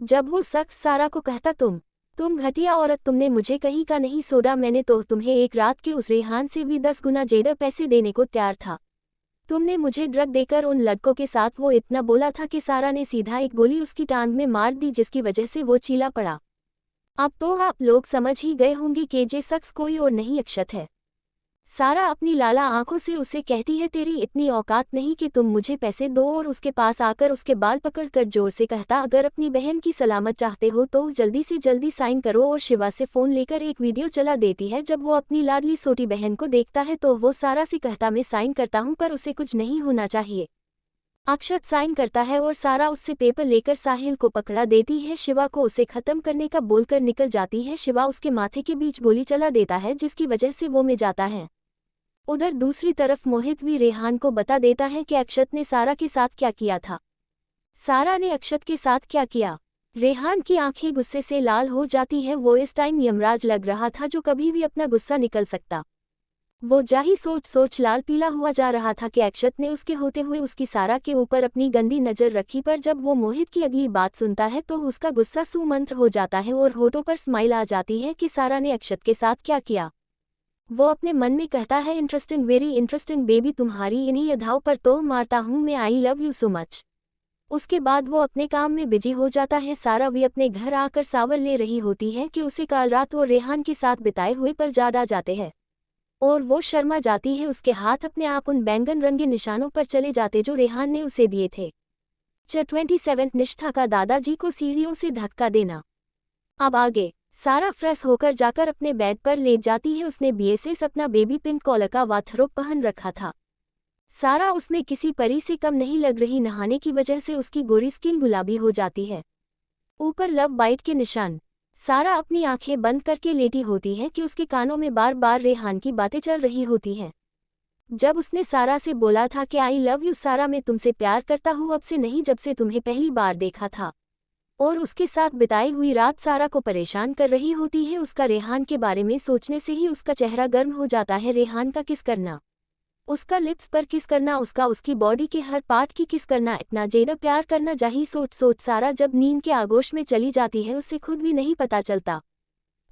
जब वो शख्स सारा को कहता, तुम घटिया औरत, तुमने मुझे कहीं का नहीं सोड़ा, मैंने तो तुम्हें एक रात के उस रेहान से भी 10 गुना ज्यादा पैसे देने को तैयार था। तुमने मुझे ड्रग देकर उन लड़कों के साथ, वो इतना बोला था कि सारा ने सीधा एक गोली उसकी टांग में मार दी, जिसकी वजह से वो चीला पड़ा। अब तो आप लोग समझ ही गए होंगे कि ये शख्स कोई और नहीं, अक्षत है। सारा अपनी लाला आंखों से उसे कहती है, तेरी इतनी औकात नहीं कि तुम मुझे पैसे दो, और उसके पास आकर उसके बाल पकड़कर जोर से कहता, अगर अपनी बहन की सलामत चाहते हो तो जल्दी से जल्दी साइन करो। और शिवा से फ़ोन लेकर एक वीडियो चला देती है। जब वो अपनी लाडली छोटी बहन को देखता है तो वो सारा से कहता, मैं साइन करता हूँ पर उसे कुछ नहीं होना चाहिए। अक्षत साइन करता है और सारा उससे पेपर लेकर साहिल को पकड़ा देती है। शिवा को उसे खत्म करने का बोलकर निकल जाती है। शिवा उसके माथे के बीच गोली चला देता है, जिसकी वजह से वो में जाता है। उधर दूसरी तरफ मोहित भी रेहान को बता देता है कि अक्षत ने सारा के साथ क्या किया था। सारा ने अक्षत के साथ क्या किया। रेहान की आंखें गुस्से से लाल हो जाती है। वो इस टाइम यमराज लग रहा था जो कभी भी अपना गुस्सा निकल सकता। वो जाही सोच लाल पीला हुआ जा रहा था कि अक्षत ने उसके होते हुए उसकी सारा के ऊपर अपनी गंदी नज़र रखी। पर जब वो मोहित की अगली बात सुनता है तो उसका गुस्सा सुमंत्र हो जाता है और होठों पर स्माइल आ जाती है कि सारा ने अक्षत के साथ क्या किया। वो अपने मन में कहता है, इंटरेस्टिंग, वेरी इंटरेस्टिंग बेबी, तुम्हारी इन्हीं अदाओं पर तो मारता हूँ मैं, I love you so much. उसके बाद वो अपने काम में बिजी हो जाता है। सारा भी अपने घर आकर सावर ले रही होती है कि उसे कल रात वो रेहान के साथ बिताए हुए पल याद आ जाते हैं और वो शर्मा जाती है। उसके हाथ अपने आप उन बैंगन रंगे निशानों पर चले जाते जो रेहान ने उसे दिए थे। 27 निष्ठा का दादाजी को सीढ़ियों से धक्का देना। अब आगे सारा फ्रेश होकर जाकर अपने बेड पर लेट जाती है। उसने बीएसएस अपना बेबी पिंक कॉलर का वाथरोब पहन रखा था। सारा उसमें किसी परी से कम नहीं लग रही। नहाने की वजह से उसकी गोरी स्किन गुलाबी हो जाती है, ऊपर लव बाइट के निशान। सारा अपनी आंखें बंद करके लेटी होती है कि उसके कानों में बार बार रेहान की बातें चल रही होती हैं। जब उसने सारा से बोला था कि आई लव यू सारा, मैं तुमसे प्यार करता हूँ, अब से नहीं, जब से तुम्हें पहली बार देखा था। और उसके साथ बिताई हुई रात सारा को परेशान कर रही होती है। उसका रेहान के बारे में सोचने से ही उसका चेहरा गर्म हो जाता है। रेहान का किस करना, उसका लिप्स पर किस करना, उसकी बॉडी के हर पार्ट की किस करना, इतना ज्यादा प्यार करना। जाही सोच सारा जब नींद के आगोश में चली जाती है, उसे खुद भी नहीं पता चलता।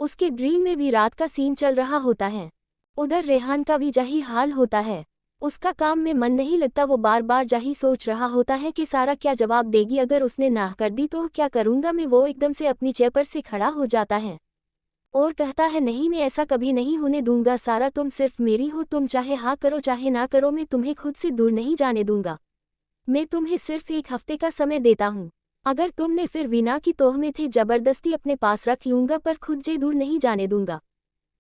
उसके ड्रीम में भी रात का सीन चल रहा होता है। उधर रेहान का भी जाही हाल होता है। उसका काम में मन नहीं लगता। वो बार बार जाही सोच रहा होता है कि सारा क्या जवाब देगी। अगर उसने नाह कर दी तो क्या करूँगा मैं। वो एकदम से अपनी चेयर पर से खड़ा हो जाता है और कहता है, नहीं, मैं ऐसा कभी नहीं होने दूंगा। सारा तुम सिर्फ मेरी हो, तुम चाहे हाँ करो चाहे ना करो, मैं तुम्हें खुद से दूर नहीं जाने दूंगा। मैं तुम्हें सिर्फ 1 हफ्ते का समय देता हूँ। अगर तुमने फिर वीना की तोहमत थे जबरदस्ती अपने पास रख लूंगा, पर खुद से दूर नहीं जाने दूंगा।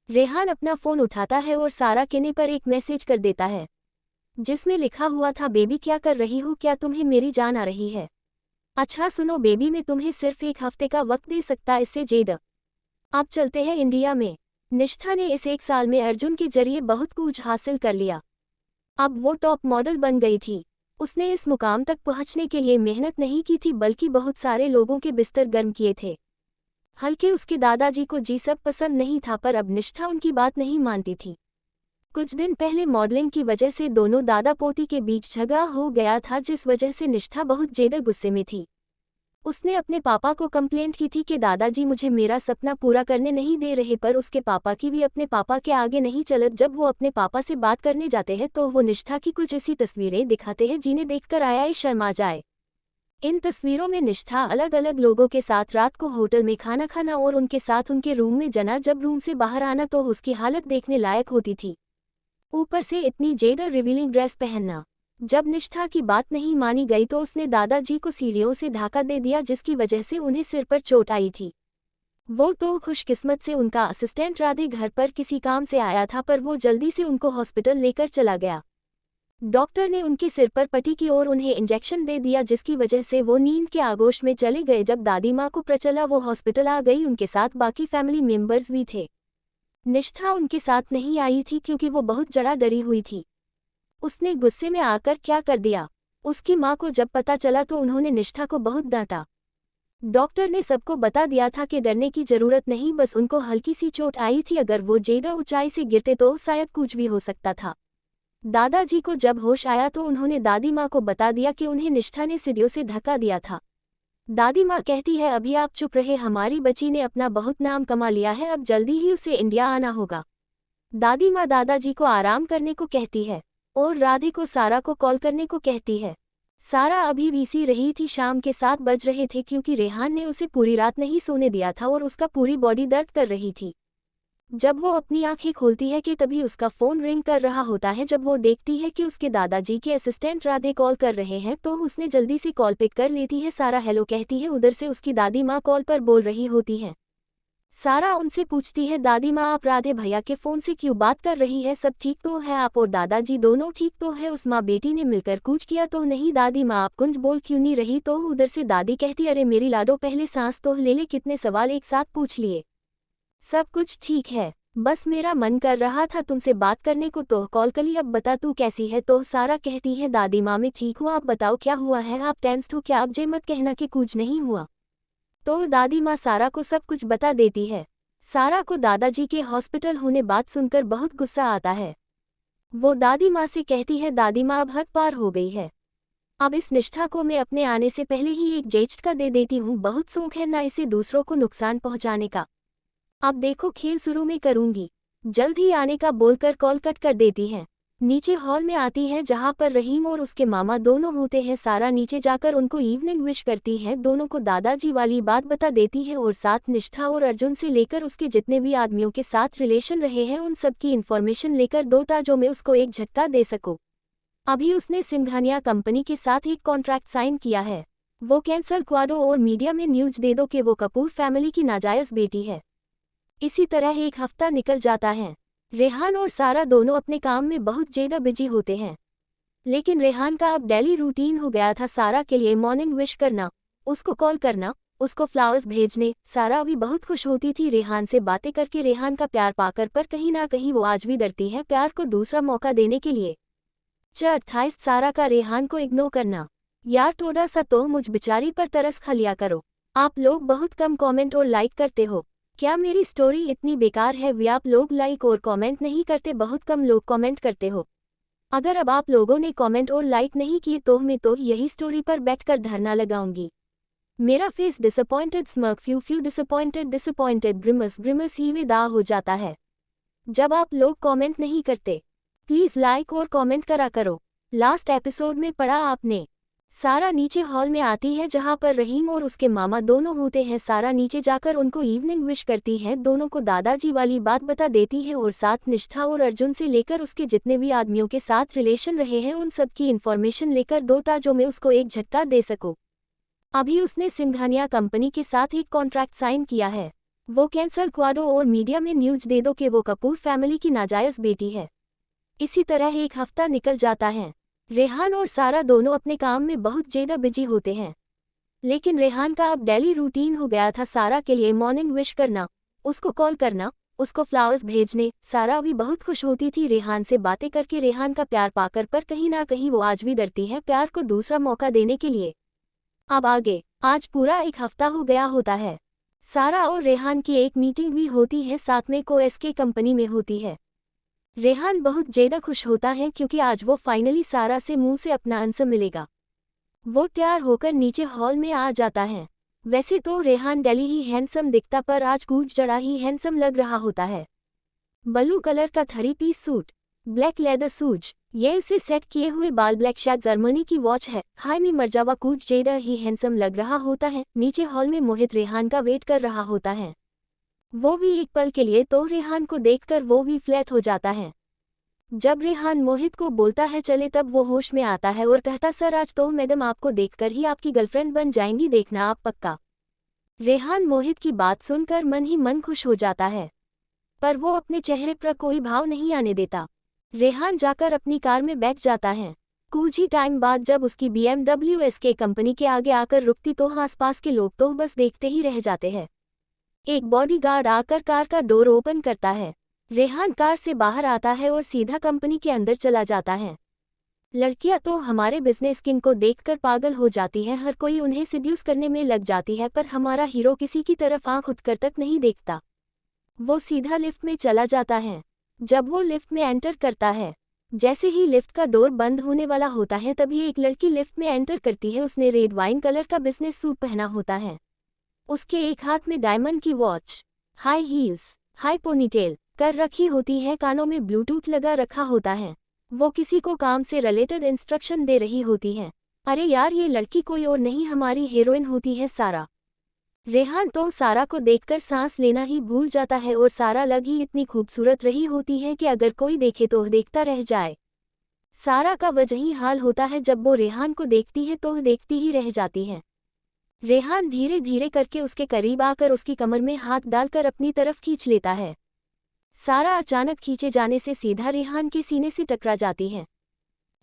रेहान अपना फ़ोन उठाता है और सारा केने पर एक मैसेज कर देता है जिसमें लिखा हुआ था, बेबी क्या कर रही हो, क्या तुम्हें मेरी जान आ रही है। अच्छा सुनो बेबी, मैं तुम्हें सिर्फ 1 हफ्ते का वक्त दे सकता, इससे ज्यादा। अब चलते हैं इंडिया में। निष्ठा ने इस 1 साल में अर्जुन के जरिए बहुत कुछ हासिल कर लिया। अब वो टॉप मॉडल बन गई थी। उसने इस मुकाम तक पहुंचने के लिए मेहनत नहीं की थी, बल्कि बहुत सारे लोगों के बिस्तर गर्म किए थे। हल्के उसके दादाजी को जी सब पसंद नहीं था, पर अब निष्ठा उनकी बात नहीं मानती थी। कुछ दिन पहले मॉडलिंग की वजह से दोनों दादा पोती के बीच झगड़ा हो गया था, जिस वजह से निष्ठा बहुत ज्यादा गुस्से में थी। उसने अपने पापा को कंप्लेंट की थी कि दादाजी मुझे मेरा सपना पूरा करने नहीं दे रहे, पर उसके पापा की भी अपने पापा के आगे नहीं चलत। जब वो अपने पापा से बात करने जाते हैं तो वो निष्ठा की कुछ ऐसी तस्वीरें दिखाते हैं जिन्हें देखकर आया शर्मा जाए। इन तस्वीरों में निष्ठा अलग अलग लोगों के साथ रात को होटल में खाना खाना और उनके साथ उनके रूम में जाना, जब रूम से बाहर आना तो उसकी हालत देखने लायक होती थी। ऊपर से इतनी जेडर रिवीलिंग ड्रेस पहनना। जब निष्ठा की बात नहीं मानी गई तो उसने दादाजी को सीढ़ियों से धक्का दे दिया, जिसकी वजह से उन्हें सिर पर चोट आई थी। वो तो खुशकिस्मत से उनका असिस्टेंट राधे घर पर किसी काम से आया था, पर वो जल्दी से उनको हॉस्पिटल लेकर चला गया। डॉक्टर ने उनके सिर पर पट्टी की और उन्हें इंजेक्शन दे दिया, जिसकी वजह से वो नींद के आगोश में चले गए। जब दादी माँ को पता चला वो हॉस्पिटल आ गई, उनके साथ बाकी फैमिली मेंबर्स भी थे। निष्ठा उनके साथ नहीं आई थी क्योंकि वो बहुत जरा डरी हुई थी। उसने गुस्से में आकर क्या कर दिया। उसकी माँ को जब पता चला तो उन्होंने निष्ठा को बहुत डांटा। डॉक्टर ने सबको बता दिया था कि डरने की जरूरत नहीं, बस उनको हल्की सी चोट आई थी। अगर वो ज्यादा ऊंचाई से गिरते तो शायद कुछ भी हो सकता था। दादाजी को जब होश आया तो उन्होंने दादी माँ को बता दिया कि उन्हें निष्ठा ने सीढ़ियों से धक्का दिया था। दादी माँ कहती है, अभी आप चुप रहे, हमारी बच्ची ने अपना बहुत नाम कमा लिया है, अब जल्दी ही उसे इंडिया आना होगा। दादी माँ दादाजी को आराम करने को कहती है और राधे को सारा को कॉल करने को कहती है। सारा अभी वीसी रही थी, शाम के 7 बज रहे थे क्योंकि रेहान ने उसे पूरी रात नहीं सोने दिया था और उसका पूरी बॉडी दर्द कर रही थी। जब वो अपनी आंखें खोलती है कि तभी उसका फ़ोन रिंग कर रहा होता है। जब वो देखती है कि उसके दादाजी के असिस्टेंट राधे कॉल कर रहे हैं तो उसने जल्दी से कॉल पिक कर लेती है। सारा हेलो कहती है, उधर से उसकी दादी माँ कॉल पर बोल रही होती है। सारा उनसे पूछती है, दादी माँ आप राधे भैया के फ़ोन से क्यों बात कर रही है, सब ठीक तो है, आप और दादाजी दोनों ठीक तो है। उस माँ बेटी ने मिलकर कुछ किया तो नहीं दादी माँ, आप कुछ बोल क्यों नहीं रही। तो उधर से दादी कहती, अरे मेरी लाडो पहले सांस तो ले ले, कितने सवाल एक साथ पूछ लिए। सब कुछ ठीक है, बस मेरा मन कर रहा था तुमसे बात करने को तो कॉल करी। अब बता तू कैसी है। तो सारा कहती है, दादी माँ मैं ठीक हूँ, आप बताओ क्या हुआ है, आप टेंस्ड हो क्या, अब जे मत कहना कि कुछ नहीं हुआ। तो दादी माँ सारा को सब कुछ बता देती है। सारा को दादाजी के हॉस्पिटल होने बात सुनकर बहुत गुस्सा आता है। वो दादी माँ से कहती है, दादी माँ अब हद पार हो गई है, अब इस निष्ठा को मैं अपने आने से पहले ही एक झटका दे देती हूँ, बहुत शौक है ना इसे दूसरों को नुकसान पहुँचाने का। अब देखो खेल शुरू में करूंगी, जल्द ही आने का बोलकर कॉल कट कर देती है। नीचे हॉल में आती है जहां पर रहीम और उसके मामा दोनों होते हैं। सारा नीचे जाकर उनको इवनिंग विश करती है, दोनों को दादाजी वाली बात बता देती है और साथ निष्ठा और अर्जुन से लेकर उसके जितने भी आदमियों के साथ रिलेशन रहे हैं उन सब की इन्फॉर्मेशन लेकर दो ताजों में उसको एक झटका दे सको। अभी उसने सिंघानिया कंपनी के साथ एक कॉन्ट्रैक्ट साइन किया है, वो कैंसल कर दो और मीडिया में न्यूज दे दो कि वो कपूर फैमिली की नाजायज बेटी है। इसी तरह एक हफ्ता निकल जाता है। रेहान और सारा दोनों अपने काम में बहुत ज़्यादा बिजी होते हैं, लेकिन रेहान का अब डेली रूटीन हो गया था सारा के लिए मॉर्निंग विश करना, उसको कॉल करना, उसको फ्लावर्स भेजने। सारा अभी बहुत खुश होती थी रेहान से बातें करके, रेहान का प्यार पाकर, पर कहीं ना कहीं वो आज भी डरती है प्यार को दूसरा मौका देने के लिए। 28 सारा का रेहान को इग्नोर करना। यार थोड़ा सा तो मुझ बेचारी पर तरस खा लिया करो, आप लोग बहुत कम कमेंट और लाइक करते हो। क्या मेरी स्टोरी इतनी बेकार है वे आप लोग लाइक और कमेंट नहीं करते, बहुत कम लोग कमेंट करते हो। अगर अब आप लोगों ने कमेंट और लाइक नहीं किए तो मैं तो यही स्टोरी पर बैठकर धरना लगाऊंगी। मेरा face disappointed smirk phew disappointed grimace ही विदा हो जाता है जब आप लोग कमेंट नहीं करते। प्लीज़ लाइक और कमेंट करा करो। लास्ट एपिसोड में पढ़ा आपने, सारा नीचे हॉल में आती है जहां पर रहीम और उसके मामा दोनों होते हैं। सारा नीचे जाकर उनको इवनिंग विश करती है, दोनों को दादाजी वाली बात बता देती है और साथ निष्ठा और अर्जुन से लेकर उसके जितने भी आदमियों के साथ रिलेशन रहे हैं उन सब की इन्फॉर्मेशन लेकर दो ताजों में उसको एक झटका दे सको। अभी उसने सिंघानिया कंपनी के साथ एक कॉन्ट्रैक्ट साइन किया है, वो कैंसल कर दो और मीडिया में न्यूज दे दो कि वो कपूर फैमिली की नाजायज बेटी है। इसी तरह एक हफ्ता निकल जाता है। रेहान और सारा दोनों अपने काम में बहुत ज़्यादा बिजी होते हैं, लेकिन रेहान का अब डेली रूटीन हो गया था सारा के लिए मॉर्निंग विश करना, उसको कॉल करना, उसको फ्लावर्स भेजने। सारा अभी बहुत खुश होती थी रेहान से बातें करके, रेहान का प्यार पाकर, पर कहीं ना कहीं वो आज भी डरती है प्यार को दूसरा मौका देने के लिए। अब आगे, आज पूरा एक हफ्ता हो गया होता है। सारा और रेहान की एक मीटिंग भी होती है, साथ में कोएसके कंपनी में होती है। रेहान बहुत ज़्यादा खुश होता है क्योंकि आज वो फाइनली सारा से मुंह से अपना आंसर मिलेगा। वो तैयार होकर नीचे हॉल में आ जाता है। वैसे तो रेहान डेली ही हैंडसम दिखता, पर आज कुछ जरा ही हैंडसम लग रहा होता है। ब्लू कलर का 3 piece suit, black leather shoes, ये उसे सेट किए हुए बाल, ब्लैक शायद जर्मनी की वॉच है। हाय में मर्जावा कुछ जेडा ही हैंडसम लग रहा होता है। नीचे हॉल में मोहित रेहान का वेट कर रहा होता है। वो भी एक पल के लिए तो रेहान को देखकर वो भी फ्लैट हो जाता है। जब रेहान मोहित को बोलता है चले, तब वो होश में आता है और कहता सर आज तो मैडम आपको देखकर ही आपकी गर्लफ्रेंड बन जाएंगी, देखना आप पक्का। रेहान मोहित की बात सुनकर मन ही मन खुश हो जाता है, पर वो अपने चेहरे पर कोई भाव नहीं आने देता। रेहान जाकर अपनी कार में बैठ जाता है। कुछ ही टाइम बाद जब उसकी BMW SK कंपनी के आगे आकर रुकती तो आसपास के लोग तो बस देखते ही रह जाते हैं। एक बॉडीगार्ड आकर कार का डोर ओपन करता है। रेहान कार से बाहर आता है और सीधा कंपनी के अंदर चला जाता है। लड़कियां तो हमारे बिजनेस किंग को देखकर पागल हो जाती है, हर कोई उन्हें सिड्यूस करने में लग जाती है, पर हमारा हीरो किसी की तरफ आंख उठकर तक नहीं देखता। वो सीधा लिफ्ट में चला जाता है। जब वो लिफ्ट में एंटर करता है, जैसे ही लिफ्ट का डोर बंद होने वाला होता है तभी एक लड़की लिफ्ट में एंटर करती है। उसने रेड वाइन कलर का बिजनेस सूट पहना होता है। उसके एक हाथ में डायमंड की watch, high heels, high ponytail कर रखी होती है, कानों में ब्लूटूथ लगा रखा होता है। वो किसी को काम से रिलेटेड इंस्ट्रक्शन दे रही होती है। अरे यार, ये लड़की कोई और नहीं हमारी हीरोइन होती है सारा। रेहान तो सारा को देखकर सांस लेना ही भूल जाता है और सारा लग ही इतनी खूबसूरत रही होती है कि अगर कोई देखे तो देखता रह जाए। सारा का वही हाल होता है, जब वो रेहान को देखती है तो देखती ही रह जाती है। रेहान धीरे धीरे करके उसके करीब आकर उसकी कमर में हाथ डालकर अपनी तरफ खींच लेता है। सारा अचानक खींचे जाने से सीधा रेहान के सीने से टकरा जाती है।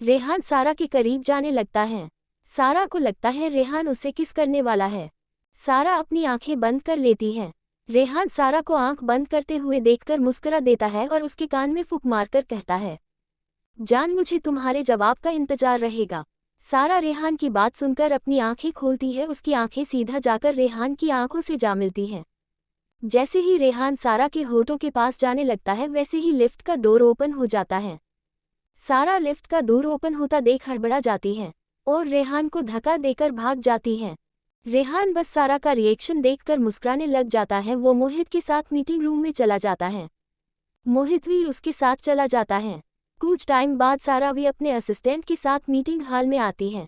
रेहान सारा के करीब जाने लगता है। सारा को लगता है रेहान उसे किस करने वाला है। सारा अपनी आंखें बंद कर लेती है। रेहान सारा को आंख बंद करते हुए देखकर मुस्कुरा देता है और उसके कान में फूंक मारकर कहता है, जान मुझे तुम्हारे जवाब का इंतजार रहेगा। सारा रेहान की बात सुनकर अपनी आंखें खोलती है। उसकी आंखें सीधा जाकर रेहान की आंखों से जा मिलती हैं। जैसे ही रेहान सारा के होठों के पास जाने लगता है, वैसे ही लिफ्ट का डोर ओपन हो जाता है। सारा लिफ्ट का डोर ओपन होता देख हड़बड़ा जाती है और रेहान को धक्का देकर भाग जाती है। रेहान बस सारा का रिएक्शन देखकर मुस्कुराने लग जाता है। वो मोहित के साथ मीटिंग रूम में चला जाता है। मोहित भी उसके साथ चला जाता है। कुछ टाइम बाद सारा भी अपने असिस्टेंट के साथ मीटिंग हॉल में आती है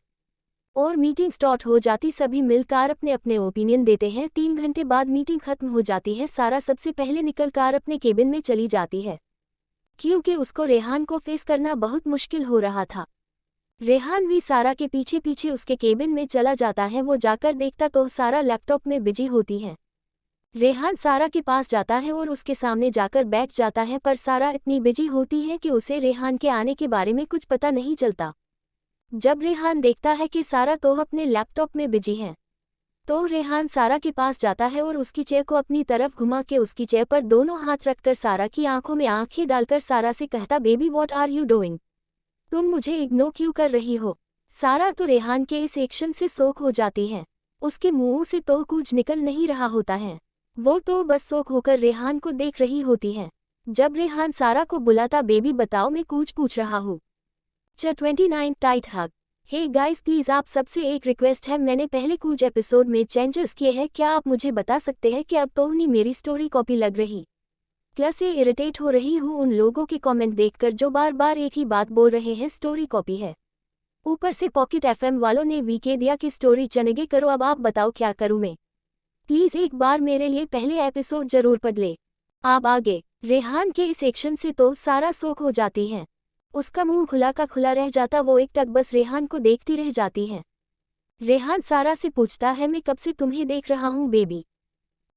और मीटिंग स्टार्ट हो जाती। सभी मिलकर अपने अपने ओपिनियन देते हैं। 3 घंटे बाद मीटिंग खत्म हो जाती है। सारा सबसे पहले निकलकर अपने केबिन में चली जाती है, क्योंकि उसको रेहान को फेस करना बहुत मुश्किल हो रहा था। रेहान भी सारा के पीछे पीछे उसके केबिन में चला जाता है। वो जाकर देखता तो सारा लैपटॉप में बिजी होती है। रेहान सारा के पास जाता है और उसके सामने जाकर बैठ जाता है, पर सारा इतनी बिजी होती है कि उसे रेहान के आने के बारे में कुछ पता नहीं चलता। जब रेहान देखता है कि सारा तो अपने लैपटॉप में बिजी है, तो रेहान सारा के पास जाता है और उसकी चेयर को अपनी तरफ घुमा के उसकी चेयर पर दोनों हाथ रखकर सारा की आंखों में आंखें डालकर सारा से कहता, baby what are you doing? तुम मुझे इग्नोर क्यों कर रही हो? सारा तो रेहान के इस एक्शन से शॉक हो जाती है। उसके मुंह से तो कुछ निकल नहीं रहा होता है। वो तो बस शॉक होकर रेहान को देख रही होती है। जब रेहान सारा को बुलाता, बेबी बताओ मैं कुछ पूछ रहा हूँ। 29 tight hug. Hey guys, please आप सबसे एक रिक्वेस्ट है, मैंने पहले कुछ एपिसोड में चेंजेस किए हैं। क्या आप मुझे बता सकते हैं कि अब तो नहीं मेरी स्टोरी कॉपी लग रही? प्लस से इरिटेट हो रही हूँ उन लोगों के कमेंट देखकर जो बार बार एक ही बात बोल रहे हैं, स्टोरी कॉपी है। ऊपर से पॉकेट FM वालों ने वीके दिया कि स्टोरी चनेगे करो। अब आप बताओ क्या करूँ मैं? प्लीज एक बार मेरे लिए पहले एपिसोड जरूर पढ़ ले। आप आगे। रेहान के इस एक्शन से तो सारा शॉक हो जाती है। उसका मुंह खुला का खुला रह जाता। वो एक टक बस रेहान को देखती रह जाती है। रेहान सारा से पूछता है, मैं कब से तुम्हें देख रहा हूँ बेबी,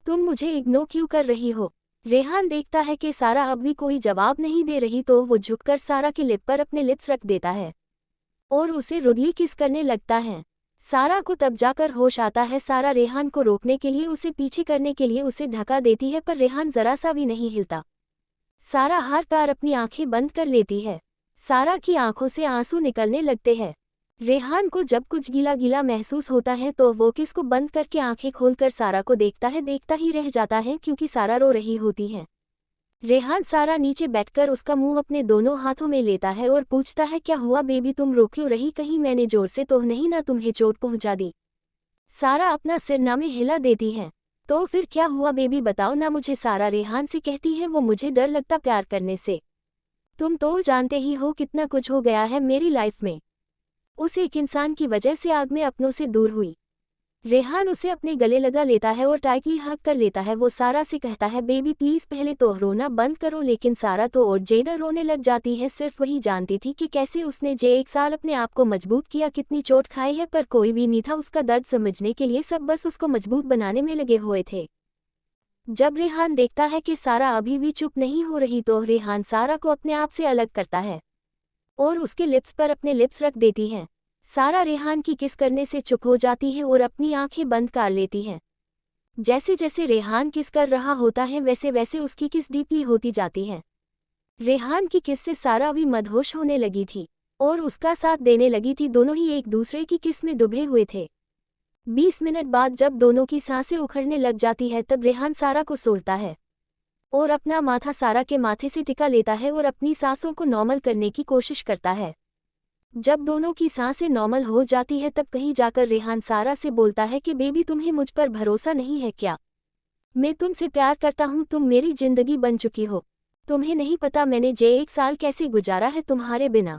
तुम मुझे इग्नोर क्यों कर रही हो? रेहान देखता है कि सारा अब भी कोई जवाब नहीं दे रही, तो वो झुककर सारा के लिप पर अपने लिप्स रख देता है और उसे रुडली किस करने लगता है। सारा को तब जाकर होश आता है। सारा रेहान को रोकने के लिए, उसे पीछे करने के लिए उसे धक्का देती है, पर रेहान जरा सा भी नहीं हिलता। सारा हर बार अपनी आंखें बंद कर लेती है। सारा की आंखों से आंसू निकलने लगते हैं। रेहान को जब कुछ गीला गीला महसूस होता है तो वो किस को बंद करके आंखें खोलकर सारा को देखता है, देखता ही रह जाता है क्योंकि सारा रो रही होती है। रेहान सारा नीचे बैठकर उसका मुंह अपने दोनों हाथों में लेता है और पूछता है, क्या हुआ बेबी, तुम रो क्यों रही? कहीं मैंने जोर से तो नहीं ना तुम्हें चोट पहुंचा दी? सारा अपना सिर ना में हिला देती है। तो फिर क्या हुआ बेबी, बताओ ना मुझे, सारा रेहान से कहती है। वो मुझे डर लगता प्यार करने से। तुम तो जानते ही हो कितना कुछ हो गया है मेरी लाइफ में। उस एक इंसान की वजह से आग में अपनों से दूर हुई। रेहान उसे अपने गले लगा लेता है और टाइटली हग कर लेता है। वो सारा से कहता है बेबी प्लीज पहले तो रोना बंद करो, लेकिन सारा तो और ज्यादा रोने लग जाती है। सिर्फ वही जानती थी कि कैसे उसने एक साल अपने आप को मजबूत किया, कितनी चोट खाई है, पर कोई भी नहीं था उसका दर्द समझने के लिए। सब बस उसको मजबूत बनाने में लगे हुए थे। जब रेहान देखता है कि सारा अभी भी चुप नहीं हो रही तो रेहान सारा को अपने आप से अलग करता है और उसके लिप्स पर अपने लिप्स रख देती है। सारा रेहान की किस करने से चुप हो जाती है और अपनी आंखें बंद कर लेती है। जैसे जैसे रेहान किस कर रहा होता है वैसे वैसे उसकी किस डीपली होती जाती है। रेहान की किस से सारा भी मदहोश होने लगी थी और उसका साथ देने लगी थी। दोनों ही एक दूसरे की किस में डूबे हुए थे। 20 मिनट बाद जब दोनों की सांसें उखड़ने लग जाती है तब रेहान सारा को सोड़ता है और अपना माथा सारा के माथे से टिका लेता है और अपनी सांसों को नॉर्मल करने की कोशिश करता है। जब दोनों की सांसें नॉर्मल हो जाती है तब कहीं जाकर रेहान सारा से बोलता है कि बेबी तुम्हें मुझ पर भरोसा नहीं है क्या? मैं तुमसे प्यार करता हूँ, तुम मेरी जिंदगी बन चुकी हो। तुम्हें नहीं पता मैंने एक साल कैसे गुजारा है तुम्हारे बिना।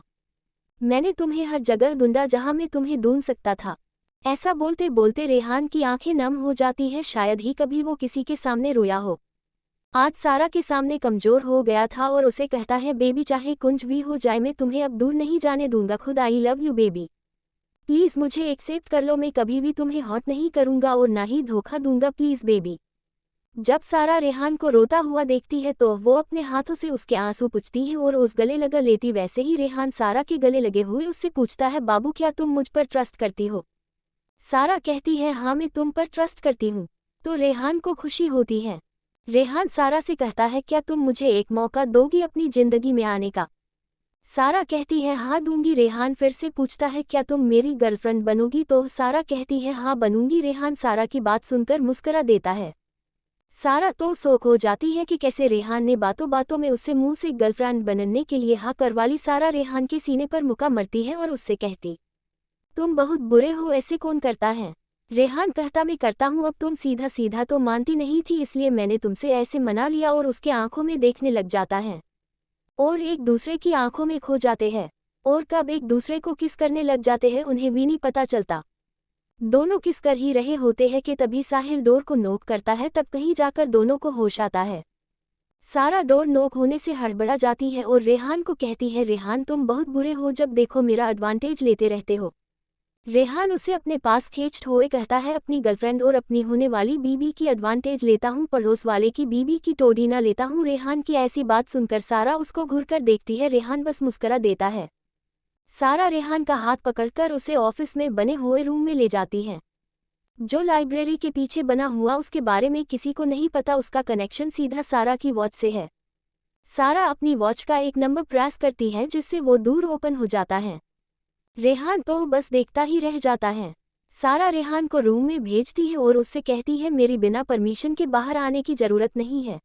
मैंने तुम्हें हर जगह ढूंढा जहाँ मैं तुम्हें ढूंढ सकता था। ऐसा बोलते बोलते रेहान की आंखें नम हो जाती हैं। शायद ही कभी वो किसी के सामने रोया हो। आज सारा के सामने कमजोर हो गया था और उसे कहता है बेबी चाहे कुछ भी हो जाए मैं तुम्हें अब दूर नहीं जाने दूंगा। खुद I love you baby, please मुझे एक्सेप्ट कर लो। मैं कभी भी तुम्हें हॉट नहीं करूंगा और ना ही धोखा दूंगा, प्लीज बेबी। जब सारा रेहान को रोता हुआ देखती है तो वो अपने हाथों से उसके आंसू पोंछती है और उस गले लगा लेती। वैसे ही रेहान सारा के गले लगे हुए उससे पूछता है बाबू क्या तुम मुझ पर ट्रस्ट करती हो? सारा कहती है हाँ मैं तुम पर ट्रस्ट करती हूँ। तो रेहान को खुशी होती है। रेहान सारा से कहता है क्या तुम मुझे एक मौका दोगी अपनी जिंदगी में आने का? सारा कहती है हाँ दूंगी। रेहान फिर से पूछता है क्या तुम मेरी गर्लफ्रेंड बनोगी? तो सारा कहती है हाँ बनूंगी। रेहान सारा की बात सुनकर मुस्कुरा देता है। सारा तो शौक हो जाती है कि कैसे रेहान ने बातों बातों में उससे मुंह से गर्लफ्रेंड बनने के लिए हाँ करवा ली। सारा रेहान के सीने पर मुक्का मरती है और उससे कहती तुम बहुत बुरे हो, ऐसे कौन करता है? रेहान कहता मैं करता हूँ। अब तुम सीधा सीधा तो मानती नहीं थी इसलिए मैंने तुमसे ऐसे मना लिया। और उसके आंखों में देखने लग जाता है और एक दूसरे की आंखों में खो जाते हैं और कब एक दूसरे को किस करने लग जाते हैं उन्हें भी नहीं पता चलता। दोनों किस कर ही रहे होते हैं कि तभी साहिल डोर को नोक करता है। तब कहीं जाकर दोनों को होश आता है। सारा डोर नोक होने से हड़बड़ा जाती है और रेहान को कहती है रेहान तुम बहुत बुरे हो, जब देखो मेरा एडवांटेज लेते रहते हो। रेहान उसे अपने पास खींचते हुए कहता है अपनी गर्लफ्रेंड और अपनी होने वाली बीबी की एडवांटेज लेता हूँ, पड़ोस वाले की बीबी की टोडी ना लेता हूँ। रेहान की ऐसी बात सुनकर सारा उसको घूरकर देखती है। रेहान बस मुस्कुरा देता है। सारा रेहान का हाथ पकड़कर उसे ऑफिस में बने हुए रूम में ले जाती है जो लाइब्रेरी के पीछे बना हुआ। उसके बारे में किसी को नहीं पता। उसका कनेक्शन सीधा सारा की वॉच से है। सारा अपनी वॉच का एक नंबर प्रेस करती है जिससे वो दूर ओपन हो जाता है। रेहान तो बस देखता ही रह जाता है। सारा रेहान को रूम में भेजती है और उससे कहती है मेरी बिना परमिशन के बाहर आने की जरूरत नहीं है,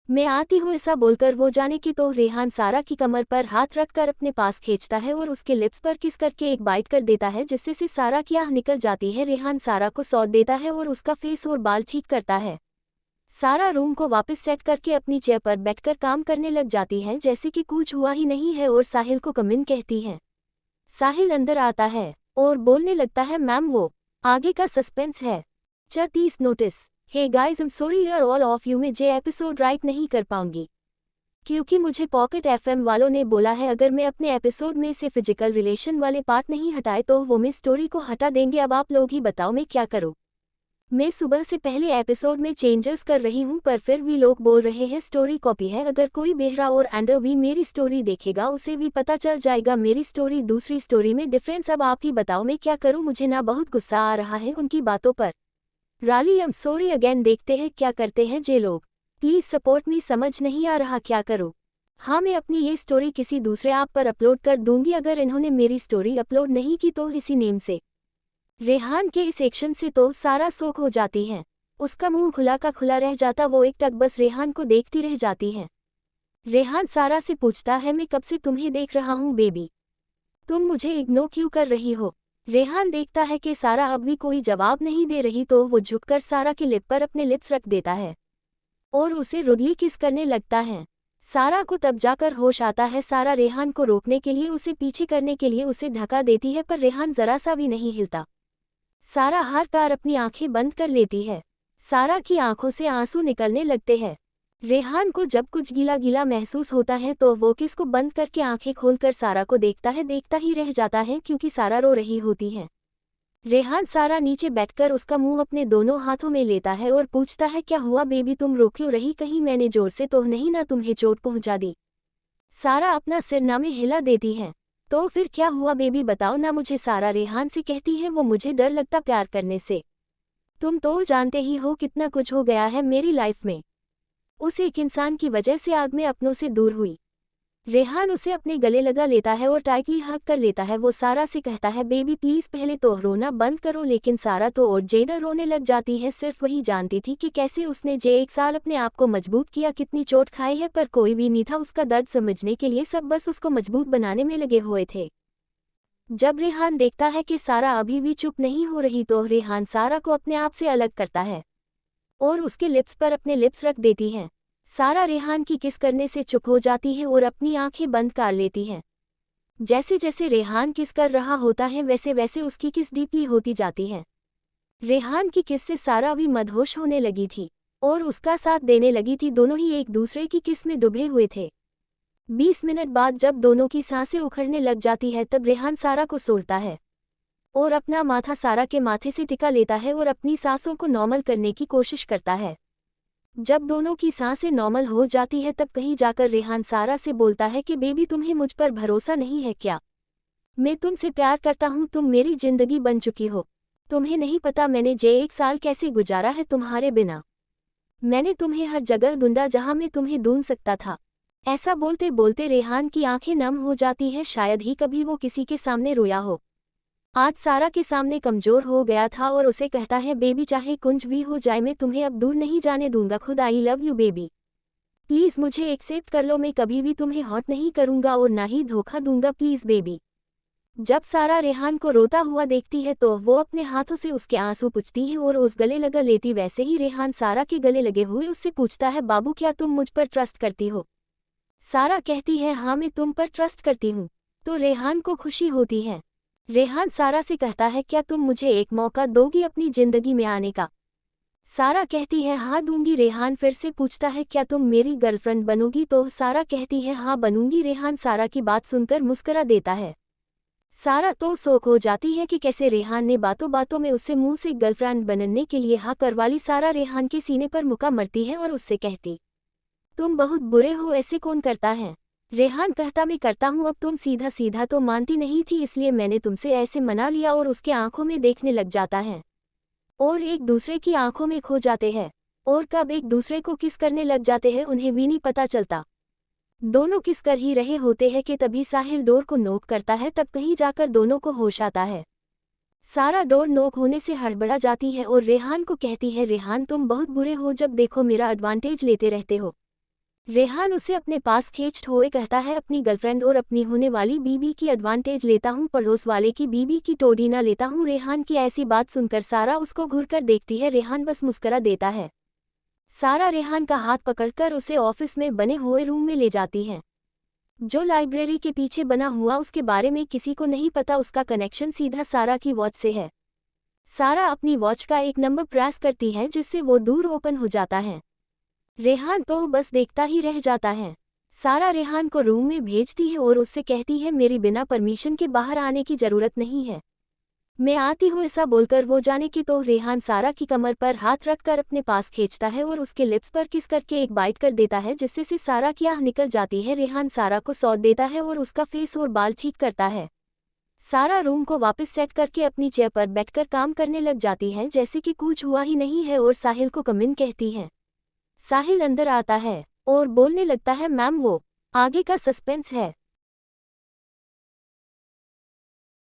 मैं आती हूँ। ऐसा बोलकर वो जाने की तो रेहान सारा की कमर पर हाथ रखकर अपने पास खींचता है और उसके लिप्स पर किस करके एक बाइट कर देता है जिससे से सारा की आह निकल जाती है। रेहान सारा को सौंप देता है और उसका फेस और बाल ठीक करता है। सारा रूम को वापस सेट करके अपनी चेयर पर बैठकर काम करने लग जाती है जैसे कि कुछ हुआ ही नहीं है और साहिल को कम इन कहती है। साहिल अंदर आता है और बोलने लगता है मैम वो आगे का सस्पेंस है। 30 notice. Hey guys I am sorry यार ऑल ऑफ यू, मैं एपिसोड राइट नहीं कर पाऊंगी क्योंकि मुझे पॉकेट एफएम वालों ने बोला है अगर मैं अपने एपिसोड में से फिजिकल रिलेशन वाले पार्ट नहीं हटाए तो वो मैं स्टोरी को हटा देंगे। अब आप लोग ही बताओ मैं क्या करूं? मैं सुबह से पहले एपिसोड में चेंजेस कर रही हूं पर फिर भी लोग बोल रहे हैं स्टोरी कॉपी है। अगर कोई बेहरा और एंडर भी मेरी स्टोरी देखेगा उसे भी पता चल जाएगा मेरी स्टोरी दूसरी स्टोरी में डिफरेंस। अब आप ही बताओ मैं क्या करूं? मुझे ना बहुत गुस्सा आ रहा है उनकी बातों पर। Rally I am sorry again, देखते हैं क्या करते हैं जे लोग। प्लीज सपोर्ट मी, समझ नहीं आ रहा क्या करूं। हाँ मैं अपनी ये स्टोरी किसी दूसरे ऐप पर अपलोड कर दूंगी। अगर इन्होंने मेरी स्टोरी अपलोड नहीं की तो इसी नेम से। रेहान के इस एक्शन से तो सारा शॉक हो जाती है। उसका मुंह खुला का खुला रह जाता। वो एक टक बस रेहान को देखती रह जाती है। रेहान सारा से पूछता है मैं कब से तुम्हें देख रहा हूँ बेबी, तुम मुझे इग्नोर क्यों कर रही हो? रेहान देखता है कि सारा अब भी कोई जवाब नहीं दे रही तो वो झुककर सारा के लिप पर अपने लिप्स रख देता है और उसे रुडली किस करने लगता है। सारा को तब जाकर होश आता है। सारा रेहान को रोकने के लिए, उसे पीछे करने के लिए उसे धक्का देती है, पर रेहान जरा सा भी नहीं हिलता। सारा हर बार अपनी आंखें बंद कर लेती है। सारा की आंखों से आंसू निकलने लगते हैं। रेहान को जब कुछ गीला गीला महसूस होता है तो वो किस को बंद करके आंखें खोलकर सारा को देखता है, देखता ही रह जाता है क्योंकि सारा रो रही होती है। रेहान सारा नीचे बैठकर उसका मुंह अपने दोनों हाथों में लेता है और पूछता है, क्या हुआ बेबी, तुम रो क्यों रही, कहीं मैंने जोर से तो नहीं ना तुम्हें चोट पहुंचा दी। सारा अपना सिर ना में हिला देती है। तो फिर क्या हुआ बेबी, बताओ ना मुझे, सारा रेहान से कहती है। वो मुझे डर लगता प्यार करने से, तुम तो जानते ही हो कितना कुछ हो गया है मेरी लाइफ में। उस एक इंसान की वजह से आज मैं अपनों से दूर हुई। रेहान उसे अपने गले लगा लेता है और टाइटली हग कर लेता है। वो सारा से कहता है, बेबी प्लीज पहले तो रोना बंद करो। लेकिन सारा तो और ज्यादा रोने लग जाती है। सिर्फ वही जानती थी कि कैसे उसने एक साल अपने आप को मजबूत किया, कितनी चोट खाई है, पर कोई भी नहीं था उसका दर्द समझने के लिए। सब बस उसको मजबूत बनाने में लगे हुए थे। जब रेहान देखता है कि सारा अभी भी चुप नहीं हो रही तो रेहान सारा को अपने आप से अलग करता है और उसके लिप्स पर अपने लिप्स रख देती है। सारा रेहान की किस करने से चुप हो जाती है और अपनी आंखें बंद कर लेती है। जैसे जैसे रेहान किस कर रहा होता है वैसे वैसे उसकी किस डीपली होती जाती है। रेहान की किस से सारा भी मदहोश होने लगी थी और उसका साथ देने लगी थी। दोनों ही एक दूसरे की किस में डूबे हुए थे। 20 मिनट बाद जब दोनों की सांसें उखड़ने लग जाती है तब रेहान सारा को सोड़ता है और अपना माथा सारा के माथे से टिका लेता है और अपनी सांसों को नॉर्मल करने की कोशिश करता है। जब दोनों की सांसें नॉर्मल हो जाती है तब कहीं जाकर रेहान सारा से बोलता है कि बेबी तुम्हें मुझ पर भरोसा नहीं है क्या? मैं तुमसे प्यार करता हूँ, तुम मेरी जिंदगी बन चुकी हो। तुम्हें नहीं पता मैंने एक साल कैसे गुजारा है तुम्हारे बिना। मैंने तुम्हें हर जगह ढूंढा जहाँ मैं तुम्हें ढूंढ सकता था। ऐसा बोलते बोलते रेहान की आंखें नम हो जाती हैं। शायद ही कभी वो किसी के सामने रोया हो। आज सारा के सामने कमजोर हो गया था और उसे कहता है, बेबी चाहे कुछ भी हो जाए मैं तुम्हें अब दूर नहीं जाने दूंगा। खुद I love you baby, please मुझे एक्सेप्ट कर लो। मैं कभी भी तुम्हें हॉट नहीं करूंगा और ना ही धोखा दूंगा, प्लीज़ बेबी। जब सारा रेहान को रोता हुआ देखती है तो वो अपने हाथों से उसके आंसू पोंछती है और उस गले लगा लेती। वैसे ही रेहान सारा के गले लगे हुए उससे पूछता है, बाबू क्या तुम मुझ पर ट्रस्ट करती हो? सारा कहती है, हाँ मैं तुम पर ट्रस्ट करती हूँ। तो रेहान को खुशी होती है। रेहान सारा से कहता है, क्या तुम मुझे एक मौका दोगी अपनी जिंदगी में आने का? सारा कहती है, हाँ दूंगी। रेहान फिर से पूछता है, क्या तुम मेरी गर्लफ्रेंड बनोगी? तो सारा कहती है, हाँ बनूंगी। रेहान सारा की बात सुनकर मुस्कुरा देता है। सारा तो शौक हो जाती है कि कैसे रेहान ने बातों बातों में उससे मुंह से गर्लफ्रेंड बनने के लिए हाँ करवा ली। सारा रेहान के सीने पर मुक्का मरती है और उससे कहती, तुम बहुत बुरे हो, ऐसे कौन करता है? रेहान कहता, मैं करता हूँ। अब तुम सीधा सीधा तो मानती नहीं थी, इसलिए मैंने तुमसे ऐसे मना लिया। और उसके आंखों में देखने लग जाता है और एक दूसरे की आंखों में खो जाते हैं और कब एक दूसरे को किस करने लग जाते हैं उन्हें भी नहीं पता चलता। दोनों किस कर ही रहे होते हैं कि तभी साहिल डोर को नोक करता है। तब कहीं जाकर दोनों को होश आता है। सारा डोर नोक होने से हड़बड़ा जाती है और रेहान को कहती है, रेहान तुम बहुत बुरे हो, जब देखो मेरा एडवांटेज लेते रहते हो। रेहान उसे अपने पास खींचते हुए कहता है, अपनी गर्लफ्रेंड और अपनी होने वाली बीबी की एडवांटेज लेता हूँ, पड़ोस वाले की बीबी की टोडी ना लेता हूँ। रेहान की ऐसी बात सुनकर सारा उसको घूरकर देखती है। रेहान बस मुस्कुरा देता है। सारा रेहान का हाथ पकड़कर उसे ऑफिस में बने हुए रूम में ले जाती है जो लाइब्रेरी के पीछे बना हुआ। उसके बारे में किसी को नहीं पता। उसका कनेक्शन सीधा सारा की वॉच से है। सारा अपनी वॉच का एक नंबर प्रेस करती है जिससे वो दूर ओपन हो जाता है। रेहान तो बस देखता ही रह जाता है। सारा रेहान को रूम में भेजती है और उससे कहती है, मेरी बिना परमिशन के बाहर आने की जरूरत नहीं है, मैं आती हूँ। ऐसा बोलकर वो जाने की तो रेहान सारा की कमर पर हाथ रखकर अपने पास खींचता है और उसके लिप्स पर किस करके एक बाइट कर देता है जिससे से सारा की आह निकल जाती है। रेहान सारा को सौंप देता है और उसका फेस और बाल ठीक करता है। सारा रूम को वापस सेट करके अपनी चेयर पर बैठकर काम करने लग जाती है जैसे कि कुछ हुआ ही नहीं है और साहिल को कम इन कहती है। साहिल अंदर आता है और बोलने लगता है, मैम वो आगे का सस्पेंस है।